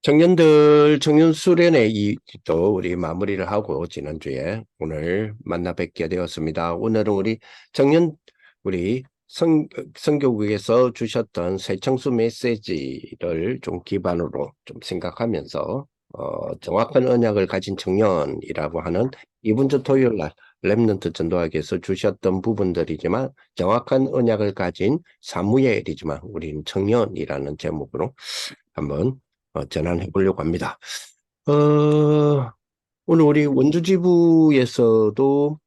청년 수련회 또 우리 마무리를 하고 지난주에 오늘 만나 뵙게 되었습니다. 오늘은 우리 성교국에서 주셨던 새청수 메시지를 좀 기반으로 좀 생각하면서 정확한 언약을 가진 청년이라고 하는 이번 주 토요일 날 렘넌트 전도학에서 주셨던 부분들이지만 정확한 언약을 가진 사무의 일이지만 우리는 청년이라는 제목으로 한번 전환해 보려고 합니다. 오늘 우리 원주지부에서도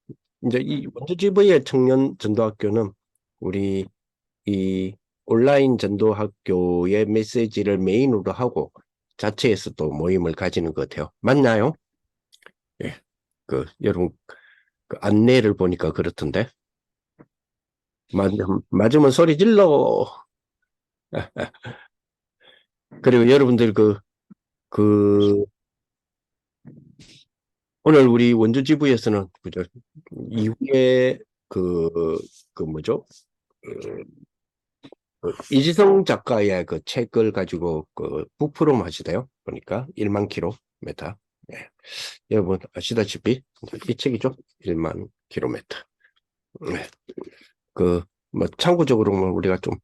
이제 이 원주지부의 청년 전도학교는 우리 이 온라인 전도학교의 메시지를 메인으로 하고 자체에서 또 모임을 가지는 것 같아요. 맞나요? 예. 여러분 그 안내를 보니까 그렇던데. 맞으면 소리 질러. 그리고 여러분들 그 오늘 우리 원주지부에서는 그죠? 이후에 뭐죠? 그, 이지성 작가의 그 책을 가지고 그 북프롬 하시대요. 보니까 1만 킬로미터. 예. 여러분 아시다시피 이 책이죠. 1만 킬로미터. 네. 뭐 참고적으로 우리가 좀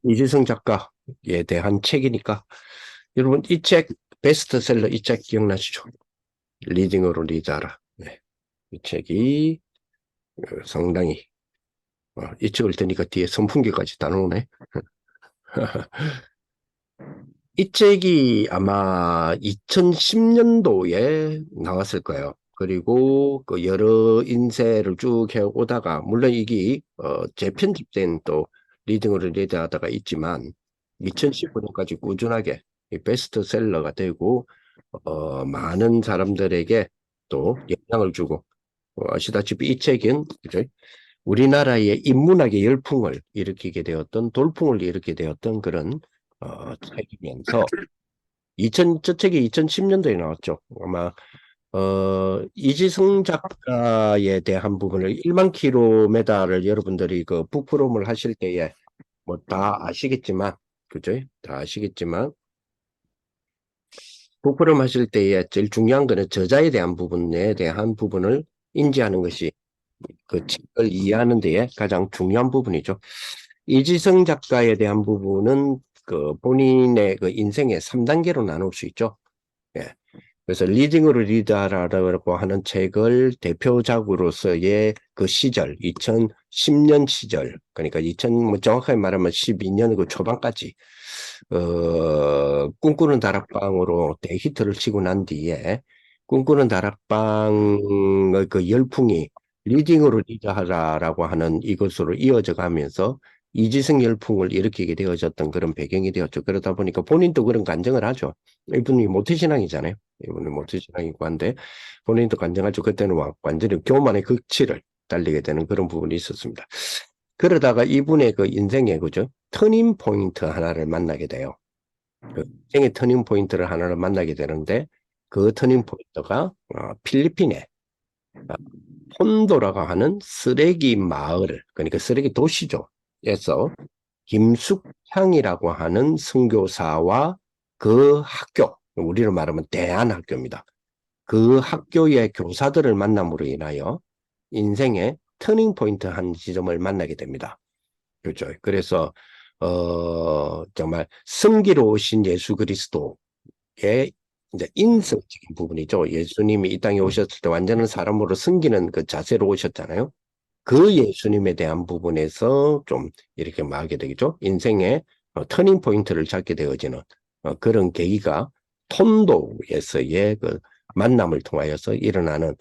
이지성 작가에 대한 책이니까 여러분 이 책 베스트셀러 이 책 기억나시죠? 리딩으로 리드하라. 네. 이 책이 상당히 이 책을 드니까 뒤에 선풍기까지 다 나오네. 이 책이 아마 2010년도에 나왔을 거예요. 그리고 그 여러 인쇄를 쭉 해오다가 물론 이게 재편집된 또 리딩으로 리드하다가 있지만 2015년까지 꾸준하게 베스트셀러가 되고 많은 사람들에게 또 영향을 주고 아시다시피 이 책은 그죠? 우리나라의 인문학의 열풍을 일으키게 되었던 돌풍을 일으키게 되었던 그런 책이면서 저 책이 2010년도에 나왔죠. 아마 이지성 작가에 대한 부분을 1만 킬로미터를 여러분들이 그 북프롬을 하실 때에 뭐 다 아시겠지만 그죠? 다 아시겠지만 북프롬 하실 때에 제일 중요한 거는 저자에 대한 부분에 대한 부분을 인지하는 것이 그 책을 이해하는 데에 가장 중요한 부분이죠. 이지성 작가에 대한 부분은 그 본인의 그 인생의 3단계로 나눌 수 있죠. 예. 그래서 리딩으로 리드하라고 하는 책을 대표작으로서의 그 시절, 2010년 시절, 그러니까 뭐 정확하게 말하면 12년 그 초반까지, 꿈꾸는 다락방으로 대히트를 치고 난 뒤에 꿈꾸는 다락방의 그 열풍이 리딩으로 리드하라라고 하는 이것으로 이어져 가면서 이지승 열풍을 일으키게 되어졌던 그런 배경이 되었죠. 그러다 보니까 본인도 그런 간증을 하죠. 이분이 모태신앙이잖아요. 이분이 모태신앙이고 한데 본인도 간증하죠. 그때는 완전히 교만의 극치를 달리게 되는 그런 부분이 있었습니다. 그러다가 이분의 그 인생의 그죠? 터닝 포인트 하나를 만나게 돼요. 그 인생의 터닝 포인트를 하나를 만나게 되는데 그 터닝 포인트가 필리핀에 폰도라고 하는 쓰레기 마을, 그러니까 쓰레기 도시죠. 에서 김숙향이라고 하는 선교사와 그 학교, 우리로 말하면 대안학교입니다. 그 학교의 교사들을 만남으로 인하여 인생의 터닝 포인트 한 지점을 만나게 됩니다. 그렇죠. 그래서 정말 승기로우신 예수 그리스도의 이제 인성적인 부분이죠. 예수님이 이 땅에 오셨을 때 완전한 사람으로 승기는 그 자세로 오셨잖아요. 그 예수님에 대한 부분에서 좀 이렇게 말하게 되겠죠. 인생의 터닝 포인트를 잡게 되어지는 그런 계기가 톤도에서의 그 만남을 통하여서 일어나는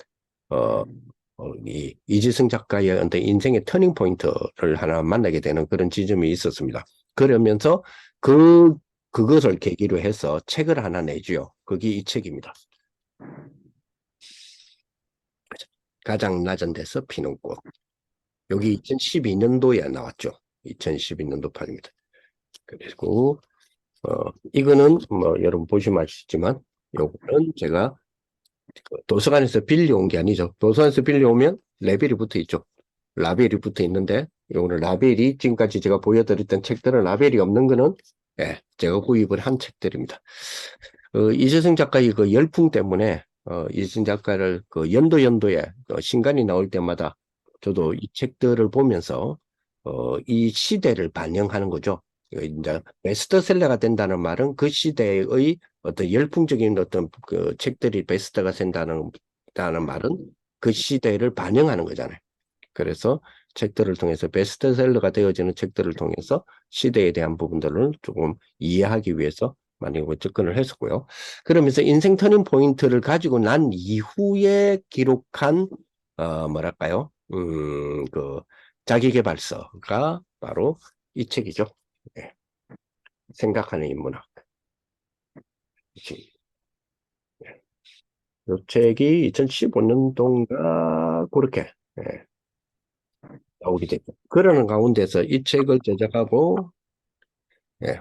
이지승 작가의 어떤 인생의 터닝 포인트를 하나 만나게 되는 그런 지점이 있었습니다. 그러면서 그것을 계기로 해서 책을 하나 내주요. 그게 이 책입니다. 가장 낮은 데서 피는 꽃. 여기 2012년도에 나왔죠. 2012년도 판입니다. 그리고 이거는 뭐 여러분 보시면 아시지만 요거는 제가 도서관에서 빌려온 게 아니죠. 도서관에서 빌려오면 레벨이 붙어 있죠. 라벨이 붙어 있는데 요거는 라벨이 지금까지 제가 보여드렸던 책들은 라벨이 없는 거는 예, 제가 구입을 한 책들입니다. 이재성 작가의 그 열풍 때문에 이재성 작가를 그 연도에 신간이 나올 때마다 저도 이 책들을 보면서 이 시대를 반영하는 거죠. 이제 베스트셀러가 된다는 말은 그 시대의 어떤 열풍적인 어떤 그 책들이 베스트가 된다는 말은 그 시대를 반영하는 거잖아요. 그래서 책들을 통해서 베스트셀러가 되어지는 책들을 통해서 시대에 대한 부분들을 조금 이해하기 위해서 많이 접근을 했었고요. 그러면서 인생 터닝 포인트를 가지고 난 이후에 기록한 뭐랄까요? 그 자기계발서가 바로 이 책이죠. 네. 생각하는 인문학. 이 책이 2015년도인가 그렇게 나오게 됐죠. 그러는 가운데서 이 책을 제작하고 예,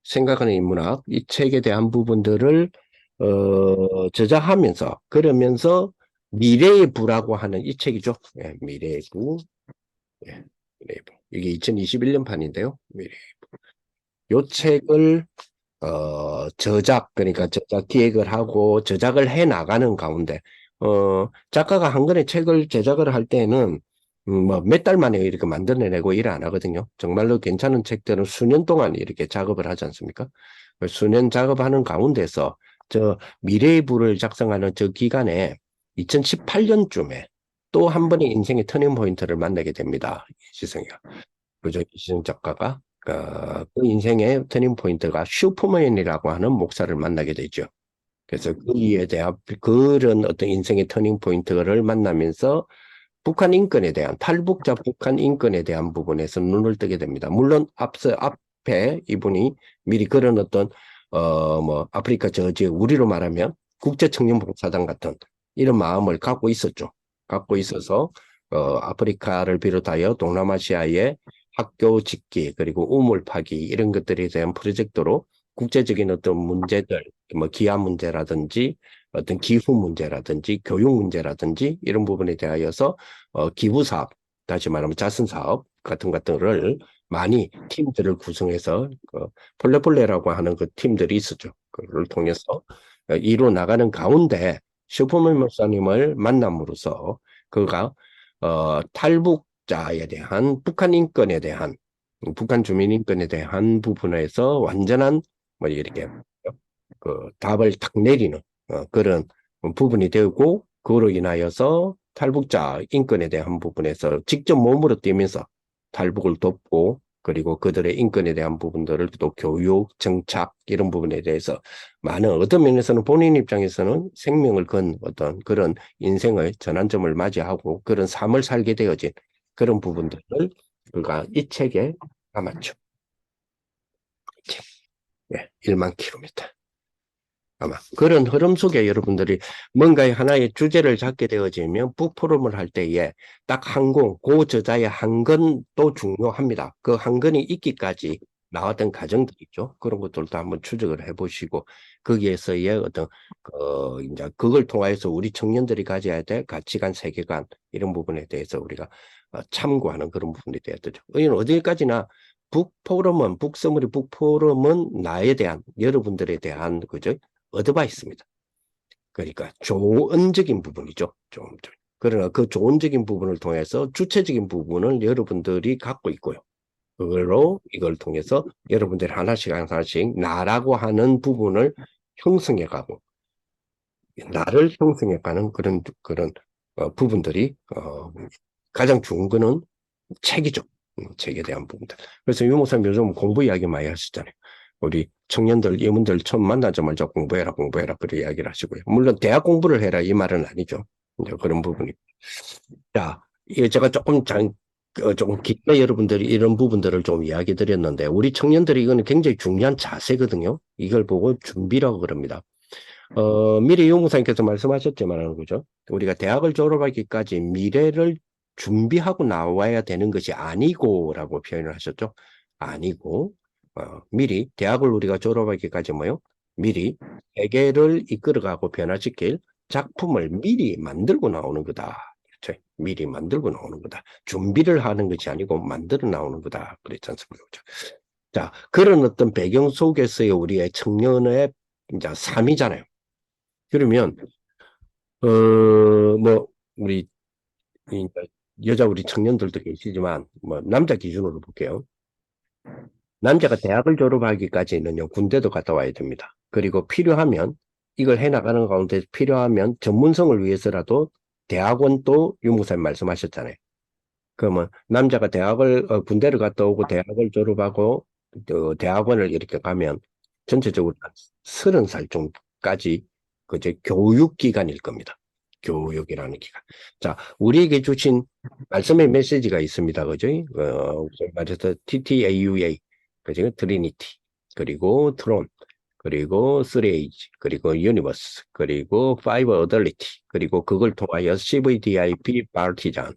생각하는 인문학 이 책에 대한 부분들을 저자하면서 그러면서 미래의 부라고 하는 이 책이죠. 예, 미래의 부. 예, 미래의 부. 이게 2021년 판인데요. 미래의 부. 요 책을 저작 그러니까 저작 기획을 하고 저작을 해 나가는 가운데 작가가 한 권의 책을 제작을 할 때는 뭐 몇 달 만에 이렇게 만들어내고 일 안 하거든요. 정말로 괜찮은 책들은 수년 동안 이렇게 작업을 하지 않습니까? 수년 작업하는 가운데서 저 미래의 부를 작성하는 저 기간에 2018년쯤에 또 한 번의 인생의 터닝 포인트를 만나게 됩니다. 이지성이가. 그죠? 이지성 작가가 그 인생의 터닝 포인트가 슈퍼맨이라고 하는 목사를 만나게 되죠. 그래서 그에 대한 그런 어떤 인생의 터닝 포인트를 만나면서 북한 인권에 대한 탈북자 북한 인권에 대한 부분에서 눈을 뜨게 됩니다. 물론 앞에 이분이 미리 그런 어떤 뭐 아프리카 저 지역 우리로 말하면 국제청년봉사단 같은 이런 마음을 갖고 있었죠. 갖고 있어서 아프리카를 비롯하여 동남아시아의 학교 짓기 그리고 우물 파기 이런 것들에 대한 프로젝트로 국제적인 어떤 문제들 뭐 기아 문제라든지 어떤 기후 문제라든지 교육 문제라든지 이런 부분에 대하여서 기부 사업, 다시 말하면 자선 사업 같은 것들을 많이 팀들을 구성해서 폴레폴레라고 하는 그 팀들이 있었죠. 그걸 통해서 이루 나가는 가운데 슈퍼맨 목사님을 만남으로써 그가 탈북자에 대한 북한 인권에 대한 북한 주민 인권에 대한 부분에서 완전한 뭐 이렇게 그 답을 탁 내리는 그런 부분이 되고 그로 인하여서 탈북자 인권에 대한 부분에서 직접 몸으로 뛰면서 탈북을 돕고 그리고 그들의 인권에 대한 부분들을 또 교육, 정착 이런 부분에 대해서 많은 어떤 면에서는 본인 입장에서는 생명을 건 어떤 그런 인생의 전환점을 맞이하고 그런 삶을 살게 되어진 그런 부분들을 그가 이 책에 담았죠. 예, 1만 킬로미터. 아마 그런 흐름 속에 여러분들이 뭔가의 하나의 주제를 잡게 되어지면 북포럼을 할 때에 딱 한 권, 그 저자의 한 권도 중요합니다. 그 한 권이 있기까지 나왔던 과정들 있죠. 그런 것들도 한번 추적을 해보시고 거기에서의 어떤 이제 그걸 통해서 우리 청년들이 가져야 될 가치관, 세계관 이런 부분에 대해서 우리가 참고하는 그런 부분이 되어야 되죠. 어디까지나 북서머리 북포럼은 나에 대한 여러분들에 대한 그죠? 어드바이스입니다. 그러니까 조언적인 부분이죠. 좀. 그러나 그 조언적인 부분을 통해서 주체적인 부분을 여러분들이 갖고 있고요. 그걸로 이걸 통해서 여러분들이 하나씩 나라고 하는 부분을 형성해가고 나를 형성해가는 그런 부분들이 가장 좋은 거는 책이죠. 책에 대한 부분들. 그래서 유목사님 요즘 공부 이야기 많이 하시잖아요. 우리 청년들, 이분들 처음 만나자마자 공부해라, 그런 이야기를 하시고요. 물론 대학 공부를 해라, 이 말은 아니죠. 이제 그런 부분이. 자, 이게 제가 조금 깊게 여러분들이 이런 부분들을 좀 이야기 드렸는데, 우리 청년들이 이거는 굉장히 중요한 자세거든요. 이걸 보고 준비라고 그럽니다. 미래 유목사님께서 말씀하셨지만, 그죠? 우리가 대학을 졸업하기까지 미래를 준비하고 나와야 되는 것이 아니고라고 표현을 하셨죠. 아니고, 미리 대학을 우리가 졸업하기까지 뭐요? 미리 세계를 이끌어가고 변화시킬 작품을 미리 만들고 나오는 거다. 그렇죠? 미리 만들고 나오는 거다. 준비를 하는 것이 아니고 만들어 나오는 거다. 그랬지 않습니까? 그렇죠? 자, 그런 어떤 배경 속에서의 우리의 청년의 이제 삶이잖아요. 그러면, 뭐, 우리, 이제 여자 우리 청년들도 계시지만, 뭐, 남자 기준으로 볼게요. 남자가 대학을 졸업하기까지는요, 군대도 갔다 와야 됩니다. 그리고 필요하면, 이걸 해나가는 가운데 필요하면 전문성을 위해서라도 대학원 또 유무사님 말씀하셨잖아요. 그러면 남자가 군대를 갔다 오고 대학을 졸업하고 대학원을 이렇게 가면 전체적으로 한 30살 정도까지 그제 교육 기간일 겁니다. 교육이라는 기간. 자, 우리에게 주신 말씀의 메시지가 있습니다. 그죠? 말해서 TTAUA, 그죠? 트리니티, 그리고 트론, 그리고 3H, 그리고 유니버스, 그리고 5 어덜리티, 그리고 그걸 통하여 CVDIP 파티잔,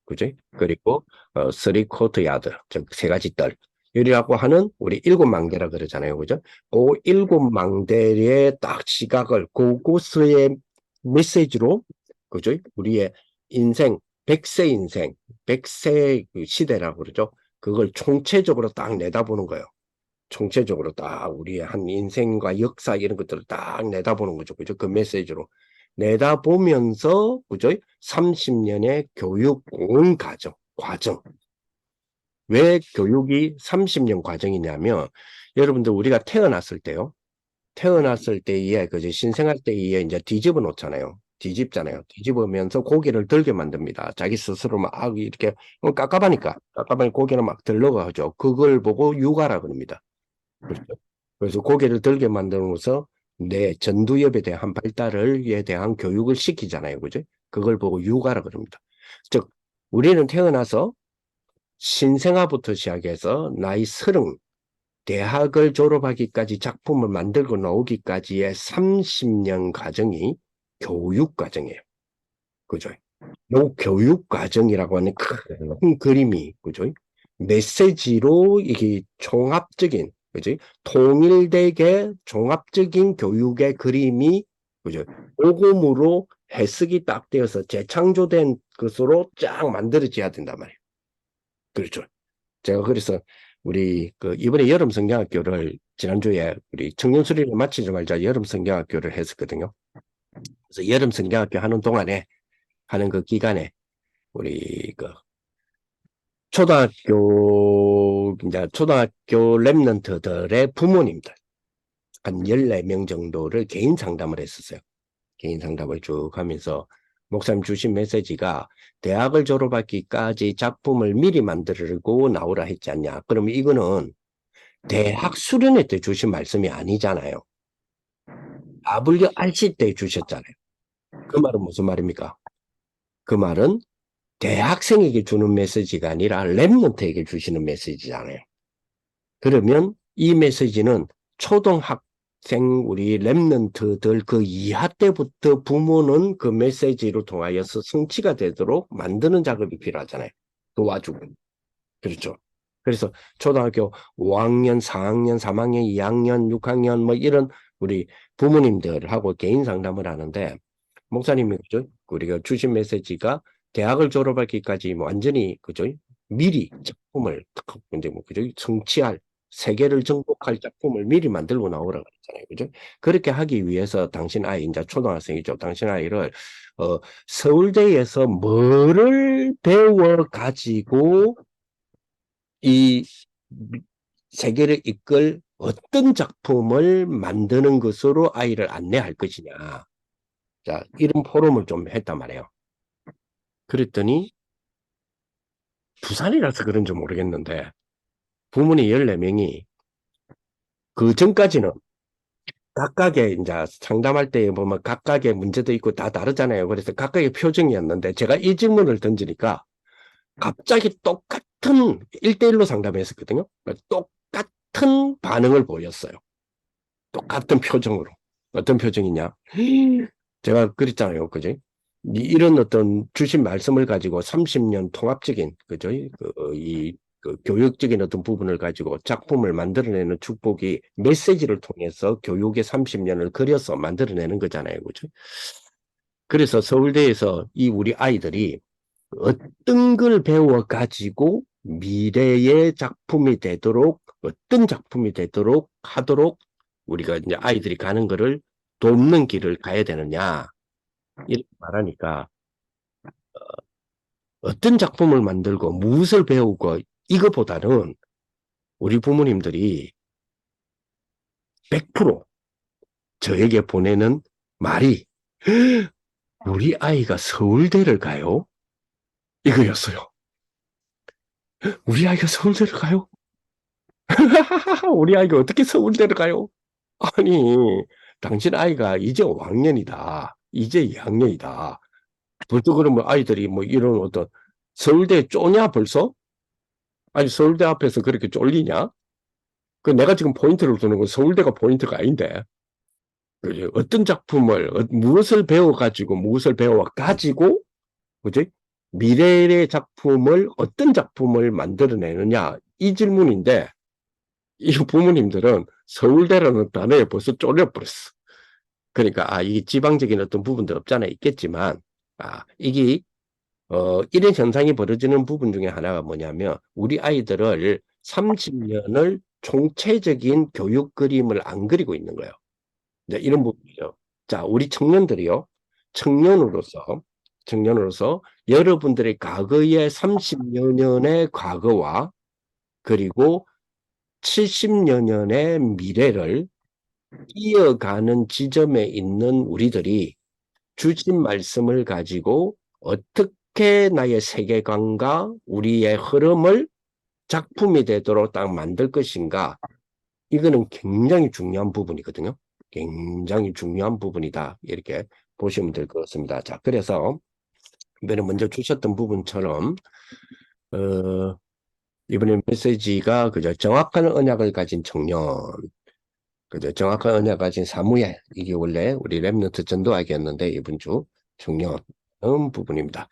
그지? 그리고 3 코트야드, 즉 세 가지 뜰. 이라고 하는 우리 7망대라 그러잖아요. 그죠? 그 7망대의 딱 시각을 그곳의 메시지로, 그죠? 우리의 인생, 100세 인생, 100세 시대라고 그러죠. 그걸 총체적으로 딱 내다보는 거예요. 총체적으로 딱 우리의 한 인생과 역사 이런 것들을 딱 내다보는 거죠. 그죠? 그 메시지로. 내다보면서, 그죠? 30년의 교육 온 과정. 왜 교육이 30년 과정이냐면, 여러분들 우리가 태어났을 때요. 태어났을 때에, 그죠? 신생할 때에 이제 뒤집어 놓잖아요. 뒤집잖아요. 뒤집으면서 고개를 들게 만듭니다. 자기 스스로 막 이렇게 깝깝하니까 고개를 막 들려고 하죠. 그걸 보고 육아라 그럽니다. 그렇죠? 그래서 고개를 들게 만들면서 내 전두엽에 대한 발달에 대한 교육을 시키잖아요. 그죠? 그걸 보고 육아라 그럽니다. 즉, 우리는 태어나서 신생아부터 시작해서 나이 30, 대학을 졸업하기까지 작품을 만들고 나오기까지의 30년 과정이 교육 과정이에요. 그죠? 요 교육 과정이라고 하는 큰 그림이, 그죠? 메시지로 이게 종합적인, 그지? 통일되게 종합적인 교육의 그림이, 그죠? 오금으로 해석이 딱 되어서 재창조된 것으로 쫙 만들어져야 된단 말이에요. 그렇죠. 제가 그래서 우리 이번에 여름 성경학교를 지난주에 우리 청년 수련회 마치지 말자 여름 성경학교를 했었거든요. 그래서 여름 성경학교 하는 동안에 하는 그 기간에 우리 초등학교 랩런트들의 부모님들 한 14명 정도를 개인 상담을 했었어요. 개인 상담을 쭉 하면서 목사님 주신 메시지가 대학을 졸업하기까지 작품을 미리 만들고 나오라 했지 않냐. 그러면 이거는 대학 수련회 때 주신 말씀이 아니잖아요. WRC 때 주셨잖아요. 그 말은 무슨 말입니까? 그 말은 대학생에게 주는 메시지가 아니라 랩런트에게 주시는 메시지잖아요. 그러면 이 메시지는 초등학생 우리 랩런트들 그 이하 때부터 부모는 그 메시지로 통하여서 성취가 되도록 만드는 작업이 필요하잖아요. 도와주고. 그렇죠. 그래서 초등학교 5학년, 4학년, 3학년, 2학년, 6학년 뭐 이런 우리 부모님들하고 개인 상담을 하는데 목사님이 그죠? 우리가 주신 메시지가 대학을 졸업하기까지 완전히 그죠? 미리 작품을 이제 뭐 그죠? 성취할 세계를 정복할 작품을 미리 만들고 나오라고 그랬잖아요. 그죠? 그렇게 하기 위해서 당신 아이 이제 초등학생이죠. 당신 아이를 서울대에서 뭐를 배워 가지고 이 세계를 이끌 어떤 작품을 만드는 것으로 아이를 안내할 것이냐. 자, 이런 포럼을 좀 했단 말이에요. 그랬더니 부산이라서 그런지 모르겠는데 부모님 14명이 그 전까지는 각각의 이제 상담할 때 보면 각각의 문제도 있고 다 다르잖아요. 그래서 각각의 표정이었는데 제가 이 질문을 던지니까 갑자기 똑같은 1대1로 상담했었거든요. 똑같은 반응을 보였어요. 똑같은 표정으로. 어떤 표정이냐? 제가 그랬잖아요. 그죠? 이런 어떤 주신 말씀을 가지고 30년 통합적인, 그죠? 교육적인 어떤 부분을 가지고 작품을 만들어내는 축복이 메시지를 통해서 교육의 30년을 그려서 만들어내는 거잖아요. 그죠? 그래서 서울대에서 이 우리 아이들이 어떤 걸 배워가지고 미래의 작품이 되도록, 어떤 작품이 되도록 하도록 우리가 이제 아이들이 가는 거를 돕는 길을 가야 되느냐, 이렇게 말하니까 어떤 작품을 만들고 무엇을 배우고 이거보다는 우리 부모님들이 100% 저에게 보내는 말이 우리 아이가 서울대를 가요? 이거였어요. 우리 아이가 서울대를 가요? 우리 아이가 어떻게 서울대를 가요? 아니, 당신 아이가 이제 5학년이다. 이제 2학년이다. 벌써 그러면 아이들이 뭐 이런 어떤 서울대 쪼냐 벌써? 아니, 서울대 앞에서 그렇게 쫄리냐? 그 내가 지금 포인트를 두는 건 서울대가 포인트가 아닌데. 그지? 어떤 작품을, 무엇을 배워가지고, 무엇을 배워가지고, 그지? 미래의 작품을, 어떤 작품을 만들어내느냐, 이 질문인데, 이 부모님들은 서울대라는 단어에 벌써 쫄려버렸어. 그러니까, 이 지방적인 어떤 부분도 없잖아, 있겠지만, 이게, 이런 현상이 벌어지는 부분 중에 하나가 뭐냐면, 우리 아이들을 30년을 총체적인 교육 그림을 안 그리고 있는 거예요. 이제 이런 부분이죠. 자, 우리 청년들이요. 청년으로서 여러분들의 과거의 30여 년의 과거와 그리고 70여 년의 미래를 이어가는 지점에 있는 우리들이 주신 말씀을 가지고 어떻게 나의 세계관과 우리의 흐름을 작품이 되도록 딱 만들 것인가. 이거는 굉장히 중요한 부분이거든요. 굉장히 중요한 부분이다. 이렇게 보시면 될 것 같습니다. 자, 그래서 이번에 먼저 주셨던 부분처럼 이번에 메시지가 그저 정확한 언약을 가진 청년, 그저 정확한 언약을 가진 사무예, 이게 원래 우리 랩런트 전도학이었는데 이번 주 청년 부분입니다.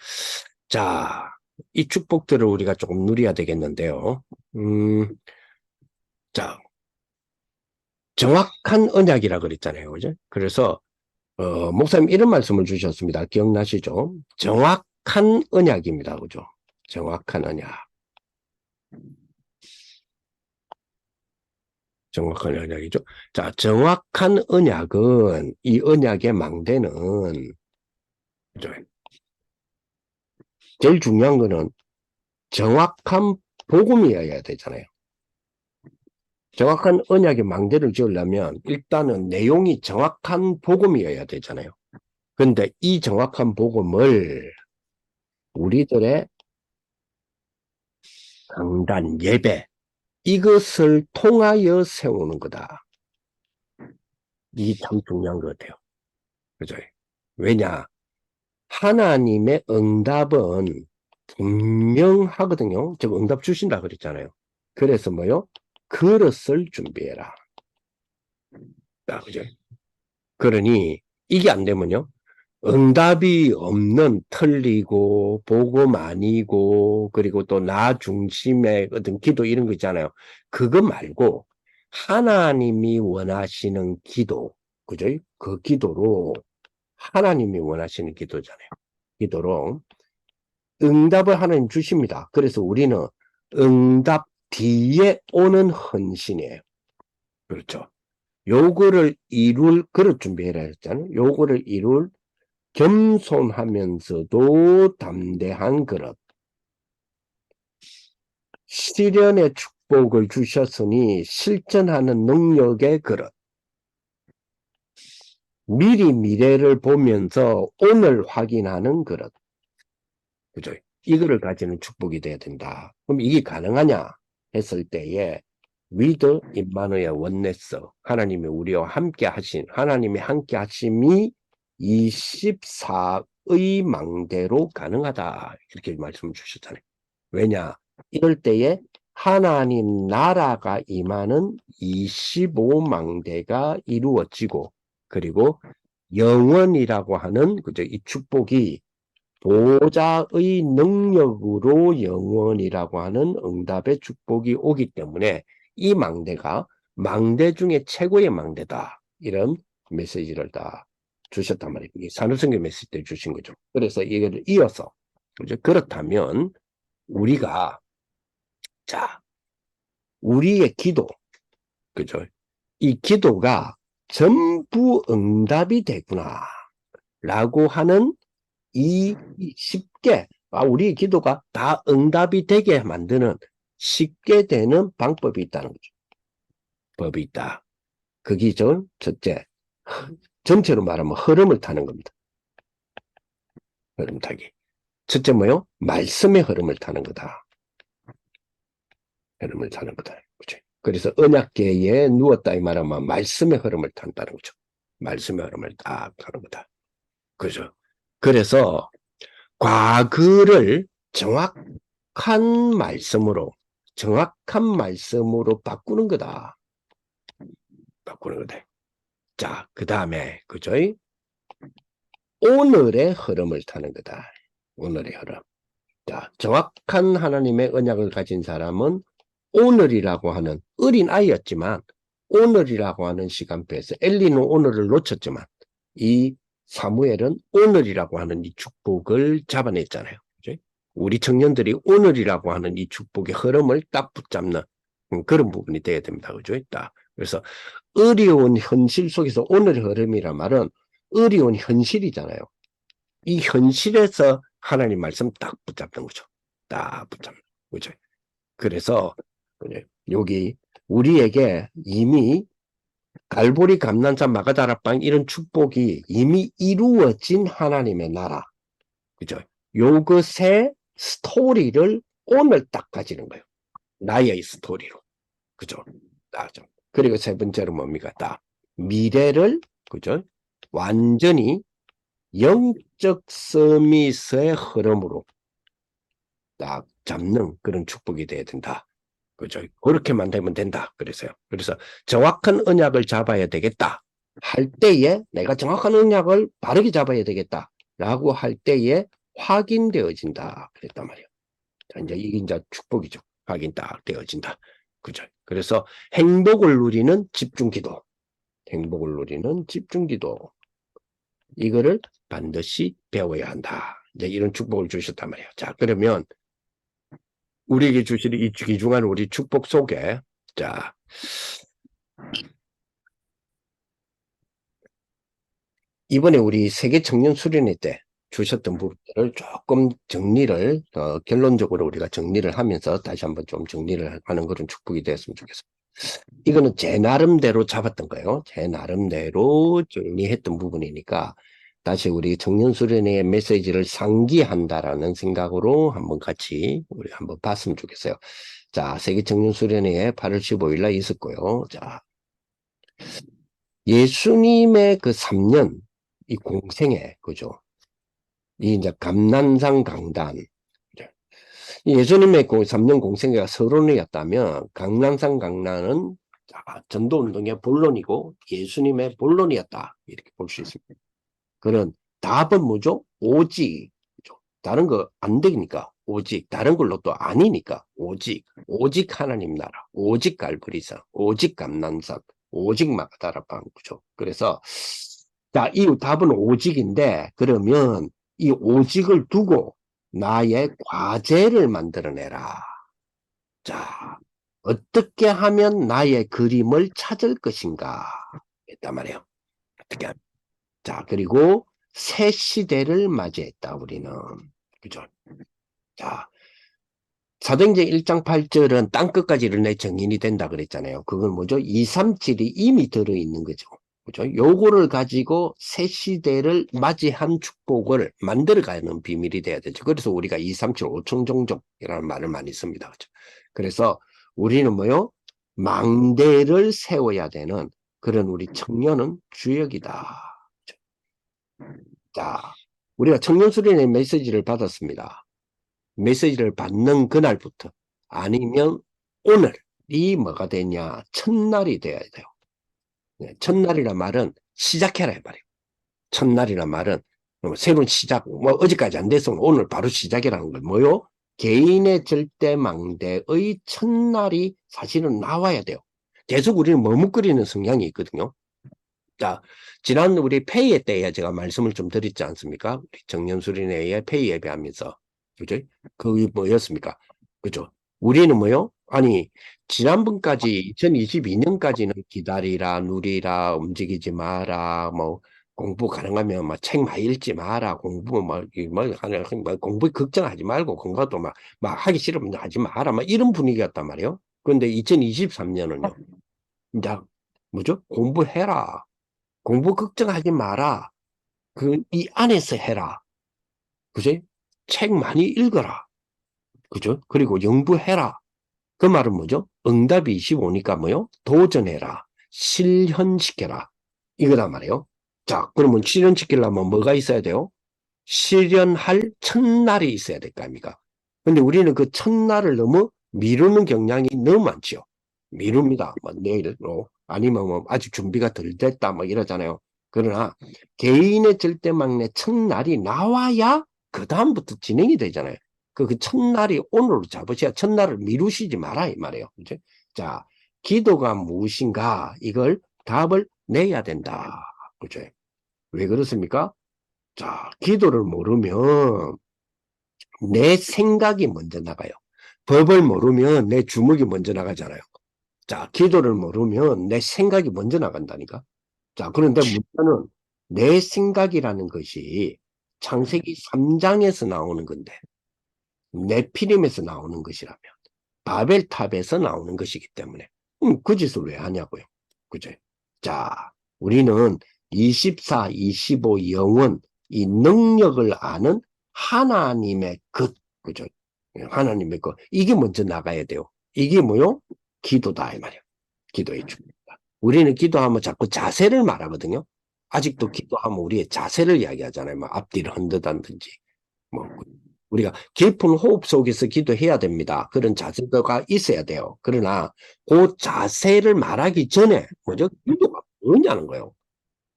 자, 이 축복들을 우리가 조금 누려야 되겠는데요. 자, 정확한 언약이라 그랬잖아요. 그죠? 그래서 목사님 이런 말씀을 주셨습니다. 기억나시죠? 정확한 언약입니다. 그죠? 정확한 언약. 정확한 언약이죠. 자, 정확한 언약은, 이 언약의 망대는, 그죠? 제일 중요한 거는 정확한 복음이어야 되잖아요. 정확한 언약의 망대를 지으려면 일단은 내용이 정확한 복음이어야 되잖아요. 그런데 이 정확한 복음을 우리들의 강단, 예배, 이것을 통하여 세우는 거다. 이게 참 중요한 것 같아요. 그죠? 왜냐? 하나님의 응답은 분명하거든요. 즉, 응답 주신다 그랬잖아요. 그래서 뭐요? 그릇을 준비해라. 그죠? 그러니, 이게 안 되면요. 응답이 없는 틀리고, 복음 아니고, 그리고 또 나 중심의 어떤 기도 이런 거 있잖아요. 그거 말고, 하나님이 원하시는 기도, 그죠? 그 기도로, 하나님이 원하시는 기도잖아요. 기도로, 응답을 하나님 주십니다. 그래서 우리는 응답 뒤에 오는 헌신이에요. 그렇죠. 요거를 이룰 그릇 준비해라 했잖아요. 요거를 이룰 겸손하면서도 담대한 그릇. 시련의 축복을 주셨으니 실천하는 능력의 그릇. 미리 미래를 보면서 오늘 확인하는 그릇. 그죠? 이거를 가지는 축복이 돼야 된다. 그럼 이게 가능하냐 했을 때에 위드 임마누엘 원네스, 하나님이 우리와 함께 하신, 하나님이 함께 하심이 24의 망대로 가능하다. 이렇게 말씀을 주셨잖아요. 왜냐? 이럴 때에 하나님 나라가 임하는 25망대가 이루어지고, 그리고 영원이라고 하는 그저 이 축복이 보좌의 능력으로 영원이라고 하는 응답의 축복이 오기 때문에 이 망대가 망대 중에 최고의 망대다. 이런 메시지를 다 주셨단 말이에요. 산후성경 메시지 때 주신 거죠. 그래서 이걸 이어서 그렇다면 우리가 자, 우리의 기도, 그죠? 이 기도가 전부 응답이 되구나. 라고 하는 이 쉽게, 우리의 기도가 다 응답이 되게 만드는 쉽게 되는 방법이 있다는 거죠. 법이 있다. 그게 첫째, 전체로 말하면 흐름을 타는 겁니다. 흐름 타기. 첫째 뭐요? 말씀의 흐름을 타는 거다. 흐름을 타는 거다. 그렇죠? 그래서 언약궤에 누웠다 이 말하면 말씀의 흐름을 탄다는 거죠. 말씀의 흐름을 딱 타는 거다. 그죠? 그래서 과거를 정확한 말씀으로 바꾸는 거다. 바꾸는 거다. 자, 그 다음에, 그죠? 오늘의 흐름을 타는 거다. 오늘의 흐름. 자, 정확한 하나님의 언약을 가진 사람은 오늘이라고 하는 어린 아이였지만 오늘이라고 하는 시간표에서 엘리는 오늘을 놓쳤지만 이 사무엘은 오늘이라고 하는 이 축복을 잡아냈잖아요. 그치? 우리 청년들이 오늘이라고 하는 이 축복의 흐름을 딱 붙잡는 그런 부분이 돼야 됩니다. 그죠? 그래서 어려운 현실 속에서 오늘의 흐름이란 말은 어려운 현실이잖아요. 이 현실에서 하나님 말씀 딱 붙잡는 거죠. 딱 붙잡는 거죠. 그래서 여기 우리에게 이미 갈보리 감난산 마가다락방 이런 축복이 이미 이루어진 하나님의 나라. 그죠? 요것의 스토리를 오늘 딱 가지는 거예요. 나의 스토리로. 그죠? 그리고 세 번째로 뭡니까? 미래를, 그죠? 완전히 영적 서밋의 흐름으로 딱 잡는 그런 축복이 돼야 된다. 그죠? 그렇게만 되면 된다. 그래서요. 그래서 정확한 언약을 잡아야 되겠다. 할 때에 내가 정확한 언약을 바르게 잡아야 되겠다. 라고 할 때에 확인되어진다. 그랬단 말이에요. 자, 이게 이제 축복이죠. 확인 딱 되어진다. 그죠? 그래서 행복을 누리는 집중기도. 행복을 누리는 집중기도. 이거를 반드시 배워야 한다. 이제 이런 축복을 주셨단 말이에요. 자, 그러면 우리에게 주실 이 귀중한 우리 축복 속에, 자, 이번에 우리 세계 청년 수련회 때 주셨던 부분들을 조금 정리를, 결론적으로 우리가 정리를 하면서 다시 한번 좀 정리를 하는 그런 축복이 되었으면 좋겠습니다. 이거는 제 나름대로 잡았던 거예요. 제 나름대로 정리했던 부분이니까 다시 우리 청년수련회의 메시지를 상기한다라는 생각으로 한번 같이 우리 한번 봤으면 좋겠어요. 자, 세계청년수련회에 8월 15일 날 있었고요. 자, 예수님의 그 3년 이 공생애, 그죠? 이 이제 감난산 강단. 예수님의 그 3년 공생애가 서론이었다면 강난산 강난은 전도운동의 본론이고 예수님의 본론이었다. 이렇게 볼 수 있습니다. 그런 답은 뭐죠? 오직. 다른 거 안 되니까 오직. 다른 걸로 또 아니니까 오직. 오직 하나님 나라. 오직 갈보리산. 오직 감난산. 오직 마가다락방. 그죠? 그래서 자, 이 답은 오직인데 그러면 이 오직을 두고 나의 과제를 만들어내라. 자, 어떻게 하면 나의 그림을 찾을 것인가? 했단 말이에요. 어떻게 하면. 자, 그리고 새 시대를 맞이했다, 우리는. 그죠? 자, 사도행전 1장 8절은 땅끝까지 이르내 정인이 된다 그랬잖아요. 그건 뭐죠? 237이 이미 들어있는 거죠. 그죠? 요거를 가지고 새 시대를 맞이한 축복을 만들어가는 비밀이 돼야 되죠. 그래서 우리가 237 5청종족이라는 말을 많이 씁니다. 그죠? 그래서 우리는 뭐요? 망대를 세워야 되는 그런 우리 청년은 주역이다. 자, 우리가 청년수련의 메시지를 받았습니다. 메시지를 받는 그날부터 아니면 오늘이 뭐가 되냐? 첫날이 돼야 돼요. 첫날이란 말은 시작해라 말이에요. 첫날이란 말은 새로운 시작, 뭐 어제까지 안 됐으면 오늘 바로 시작이라는 걸 뭐요? 개인의 절대망대의 첫날이 사실은 나와야 돼요. 계속 우리는 머뭇거리는 성향이 있거든요. 자, 지난 우리 폐예 때에 제가 말씀을 좀 드렸지 않습니까? 정년수련회의 폐예 예배하면서. 그죠? 그게 뭐였습니까? 그죠? 우리는 뭐요? 아니, 지난번까지 2022년까지는 기다리라, 누리라, 움직이지 마라, 뭐 공부 가능하면 막 책 많이 읽지 마라, 공부 뭐 공부 걱정하지 말고 공부도 막 하기 싫으면 하지 마라, 막 이런 분위기였단 말이에요. 그런데 2023년은요, 이제 뭐죠? 공부해라, 공부 걱정하지 마라, 이 안에서 해라, 그지? 책 많이 읽어라, 그죠? 그리고 연구해라. 그 말은 뭐죠? 응답이 25니까 뭐요? 도전해라. 실현시켜라. 이거단 말이에요. 자, 그러면 실현시키려면 뭐가 있어야 돼요? 실현할 첫날이 있어야 될 거 아닙니까? 근데 우리는 그 첫날을 너무 미루는 경향이 너무 많죠. 미룹니다. 뭐 내일로 아니면 뭐 아직 준비가 덜 됐다 뭐 이러잖아요. 그러나 개인의 절대망래 첫날이 나와야 그 다음부터 진행이 되잖아요. 그 첫날이 오늘로 잡으셔야 첫날을 미루시지 마라 이 말이에요. 그죠? 자, 기도가 무엇인가 이걸 답을 내야 된다. 그죠? 왜 그렇습니까? 자, 기도를 모르면 내 생각이 먼저 나가요. 법을 모르면 내 주먹이 먼저 나가잖아요. 자, 기도를 모르면 내 생각이 먼저 나간다니까. 자, 그런데 문제는 내 생각이라는 것이 창세기 3장에서 나오는 건데, 네피림에서 나오는 것이라면, 바벨탑에서 나오는 것이기 때문에, 그 짓을 왜 하냐고요. 그죠? 자, 우리는 24, 25 영원, 이 능력을 아는 하나님의 것, 그죠? 하나님의 것. 이게 먼저 나가야 돼요. 이게 뭐요? 기도다, 이 말이에요. 기도의 중입니다. 우리는 기도하면 자꾸 자세를 말하거든요. 아직도 기도하면 우리의 자세를 이야기하잖아요. 뭐 앞뒤를 흔들다든지. 뭐 우리가 깊은 호흡 속에서 기도해야 됩니다. 그런 자세가 있어야 돼요. 그러나 그 자세를 말하기 전에 뭐죠? 기도가 뭐냐는 거예요.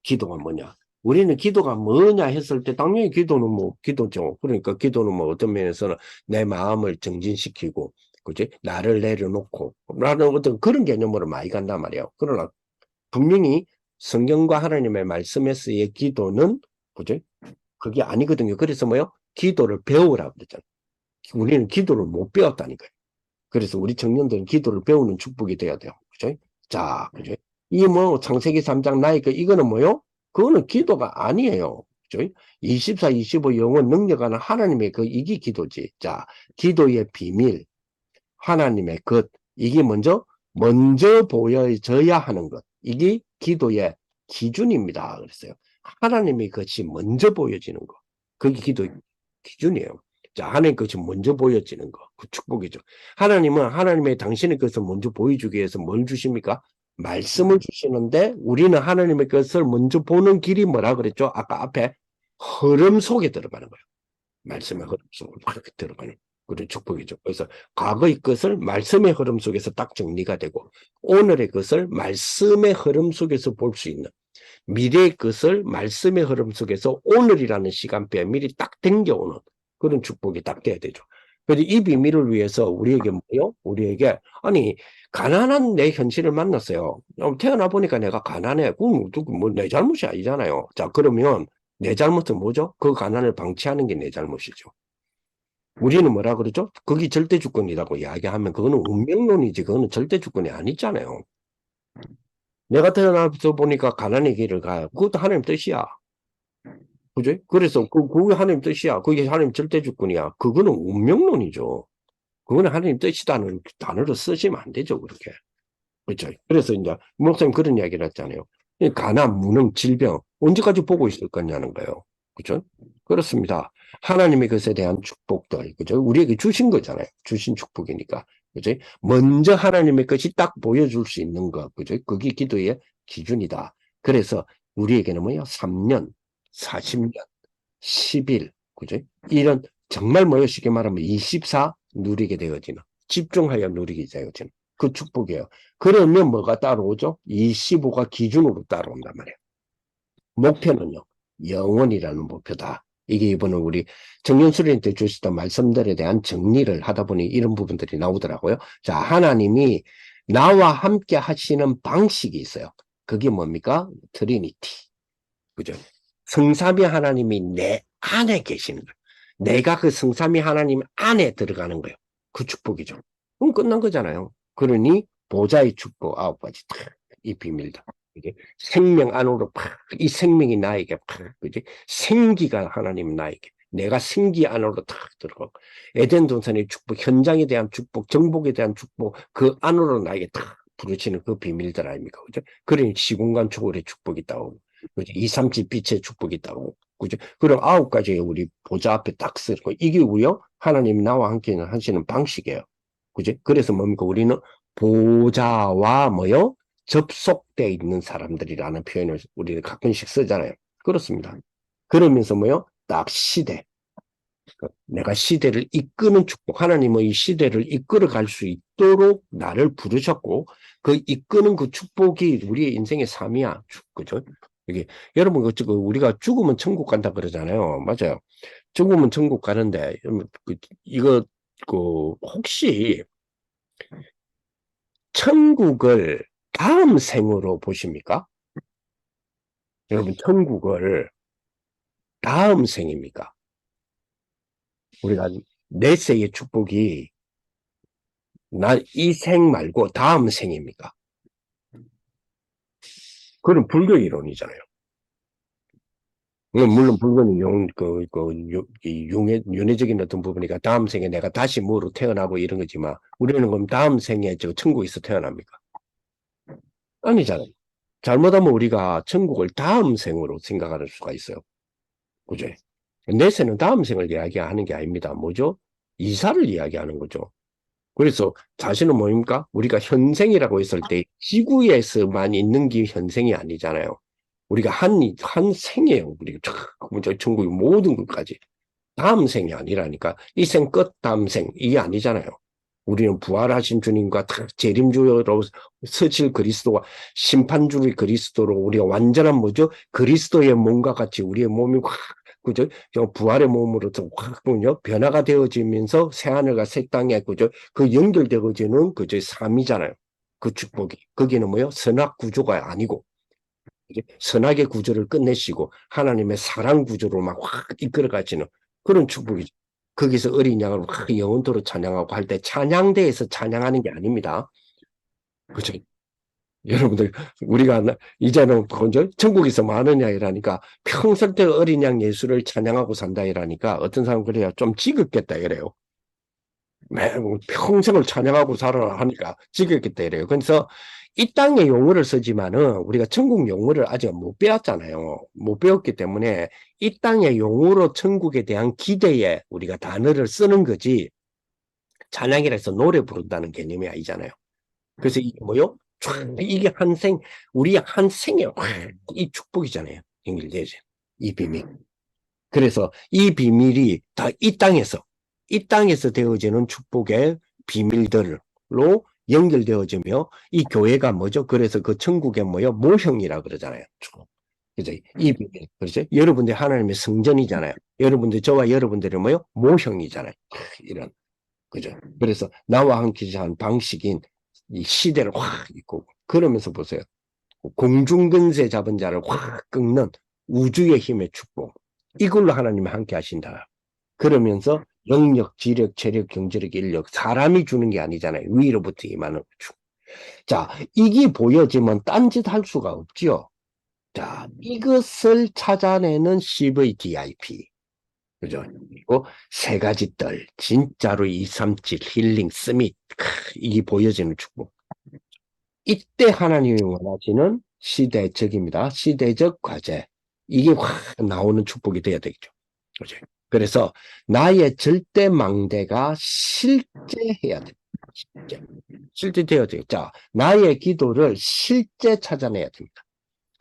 기도가 뭐냐? 우리는 기도가 뭐냐 했을 때 당연히 기도는 뭐 기도죠. 그러니까 기도는 뭐 어떤 면에서는 내 마음을 정진시키고 그지? 나를 내려놓고 라는 어떤 그런 개념으로 많이 간단 말이에요. 그러나 분명히 성경과 하나님의 말씀에서의 기도는 그지? 그게 아니거든요. 그래서 뭐요? 기도를 배우라고 그랬잖아요. 우리는 기도를 못 배웠다니까요. 그래서 우리 청년들은 기도를 배우는 축복이 돼야 돼요. 그죠? 자, 그죠? 이 뭐 창세기 3장 나니까 이거는 뭐요? 그거는 기도가 아니에요. 그죠? 24, 25 영원 능력하는 하나님의 이게 기도지. 자, 기도의 비밀, 하나님의 것, 이게 먼저 보여져야 하는 것. 이게 기도의 기준입니다. 그랬어요. 하나님의 것이 먼저 보여지는 것. 그게 기도의 기준이에요. 자, 하나님 것이 먼저 보여지는 것. 그 축복이죠. 하나님은 하나님의 당신의 것을 먼저 보여주기 위해서 뭘 주십니까? 말씀을 주시는데 우리는 하나님의 것을 먼저 보는 길이 뭐라 그랬죠? 아까 앞에 흐름 속에 들어가는 거예요. 말씀의 흐름 속으로 그렇게 들어가는 그런 축복이죠. 그래서 과거의 것을 말씀의 흐름 속에서 딱 정리가 되고 오늘의 것을 말씀의 흐름 속에서 볼 수 있는 미래의 것을 말씀의 흐름 속에서 오늘이라는 시간표에 미리 딱 당겨오는 그런 축복이 딱 돼야 되죠. 그래서 이 비밀을 위해서 우리에게 뭐요? 우리에게 아니 가난한 내 현실을 만났어요. 태어나 보니까 내가 가난해. 그럼 뭐 내 잘못이 아니잖아요. 자, 그러면 내 잘못은 뭐죠? 그 가난을 방치하는 게 내 잘못이죠. 우리는 뭐라 그러죠? 그게 절대 주권이라고 이야기하면 그거는 운명론이지 그거는 절대 주권이 아니잖아요. 내가 태어나서 보니까 가난의 길을 가요. 그것도 하나님 뜻이야. 그죠? 그래서 그게 하나님 뜻이야. 그게 하나님 절대 주권이야. 그거는 운명론이죠. 그거는 하나님 뜻이다는 단어로 쓰시면 안 되죠. 그렇게. 그렇죠. 그래서 이제 목사님 그런 이야기를 했잖아요. 가난, 무능, 질병 언제까지 보고 있을 거냐는 거예요. 그죠? 그렇습니다. 하나님의 것에 대한 축복들, 그죠? 우리에게 주신 거잖아요. 주신 축복이니까. 그죠? 먼저 하나님의 것이 딱 보여줄 수 있는 것, 그죠? 그게 기도의 기준이다. 그래서 우리에게는 뭐야? 3년, 40년, 10일, 그죠? 이런 정말 쉽게 말하면 24 누리게 되어지는, 집중하여 누리게 되어지는 그 축복이에요. 그러면 뭐가 따라오죠? 25가 기준으로 따라온단 말이에요. 목표는요, 영원이라는 목표다. 이게 이번에 우리 정연수련 때 주시던 말씀들에 대한 정리를 하다 보니 이런 부분들이 나오더라고요. 자, 하나님이 나와 함께 하시는 방식이 있어요. 그게 뭡니까? 트리니티. 그죠? 성삼위 하나님이 내 안에 계시는 거예요. 내가 그 성삼위 하나님 안에 들어가는 거예요. 그 축복이죠. 그럼 끝난 거잖아요. 그러니 보좌의 축복 9가지 이 비밀다. 이게 생명 안으로 팍, 이 생명이 나에게 팍, 그지? 생기가 하나님 나에게. 내가 생기 안으로 탁 들어가고. 에덴 동산의 축복, 현장에 대한 축복, 정복에 대한 축복, 그 안으로 나에게 탁 부르치는 그 비밀들 아닙니까? 그죠? 그러니 시공간 초월의 축복이 있다고. 그죠? 2, 3집 빛의 축복이 있다고. 그죠? 그럼 9가지 우리 보좌 앞에 딱 쓰고, 이게 우요? 하나님이 나와 함께 하시는 방식이에요. 그지? 그래서 뭡니까? 우리는 보좌와 뭐요? 접속돼 있는 사람들이라는 표현을 우리는 가끔씩 쓰잖아요. 그렇습니다. 그러면서 뭐요? 딱 시대. 내가 시대를 이끄는 축복. 하나님은 이 시대를 이끌어 갈 수 있도록 나를 부르셨고, 그 이끄는 그 축복이 우리의 인생의 삶이야. 그죠? 이게, 여러분, 우리가 죽으면 천국 간다 그러잖아요. 맞아요. 죽으면 천국 가는데, 이거, 혹시 천국을 다음 생으로 보십니까? 여러분, 천국을 다음 생입니까? 우리가 내세의 축복이 이 생 말고 다음 생입니까? 그건 불교 이론이잖아요. 물론 불교는 윤회적인 어떤 부분이니까 다음 생에 내가 다시 뭐로 태어나고 이런 거지만 우리는 그럼 다음 생에 천국에서 태어납니까? 아니잖아요. 잘못하면 우리가 천국을 다음 생으로 생각할 수가 있어요. 그죠? 내세는 다음 생을 이야기하는 게 아닙니다. 뭐죠? 이사를 이야기하는 거죠. 그래서 자신은 뭐입니까? 우리가 현생이라고 했을 때 지구에서만 있는 게 현생이 아니잖아요. 우리가 한 생이에요. 우리가 천국의 모든 것까지. 다음 생이 아니라니까. 이 생 끝, 다음 생. 이게 아니잖아요. 우리는 부활하신 주님과 재림주로 서칠 그리스도와 심판주의 그리스도로 우리가 완전한 뭐죠? 그리스도의 몸과 같이 우리의 몸이 확, 그죠? 부활의 몸으로 확, 변화가 되어지면서 새하늘과 새 땅에, 그죠? 그 연결되어지는, 그죠? 삶이잖아요. 그 축복이. 거기는 뭐요? 선악 구조가 아니고, 선악의 구조를 끝내시고, 하나님의 사랑 구조로 막 확 이끌어가지는 그런 축복이죠. 거기서 어린 양을 확 영원토록 찬양하고 할 때 찬양대에서 찬양하는 게 아닙니다. 그죠? 여러분들, 우리가 이제는 천국에서 많으냐 이라니까 평생 때 어린 양 예수를 찬양하고 산다 이라니까 어떤 사람은 그래야 좀 지긋겠다 이래요. 평생을 찬양하고 살아라 하니까 지겹겠다 이래요. 그래서 이 땅의 용어를 쓰지만은 우리가 천국 용어를 아직 못 배웠잖아요. 못 배웠기 때문에 이 땅의 용어로 천국에 대한 기대에 우리가 단어를 쓰는 거지 찬양이라 해서 노래 부른다는 개념이 아니잖아요. 그래서 이게 뭐요? 이게 우리 한 생에 이 축복이잖아요. 연결되죠. 이 비밀. 그래서 이 비밀이 다 이 땅에서 되어지는 축복의 비밀들로 연결되어지며 이 교회가 뭐죠? 그래서 그 천국의 뭐요? 모형이라 그러잖아요. 그죠? 이 비밀. 그렇죠? 여러분들 하나님의 성전이잖아요. 여러분들 저와 여러분들이 뭐요? 모형이잖아요. 이런. 그죠? 그래서 나와 함께 한 방식인 이 시대를 확 입고 그러면서 보세요. 공중근세 잡은 자를 확 꺾는 우주의 힘의 축복. 이걸로 하나님이 함께 하신다. 그러면서 영역, 지력, 체력, 경제력, 인력, 사람이 주는 게 아니잖아요. 위로부터 임하는 축복. 자, 이게 보여지면 딴짓 할 수가 없죠. 자, 이것을 찾아내는 CVDIP. 그죠? 그리고 세 가지 뜰, 진짜로 2, 3질, 힐링, 스밋, 이게 보여지는 축복. 이때 하나님이 원하시는 시대적입니다. 시대적 과제. 이게 확 나오는 축복이 돼야 되겠죠. 그죠? 그래서 나의 절대 망대가 실제해야 돼. 실제 되어야 돼요. 자, 나의 기도를 실제 찾아내야 됩니다.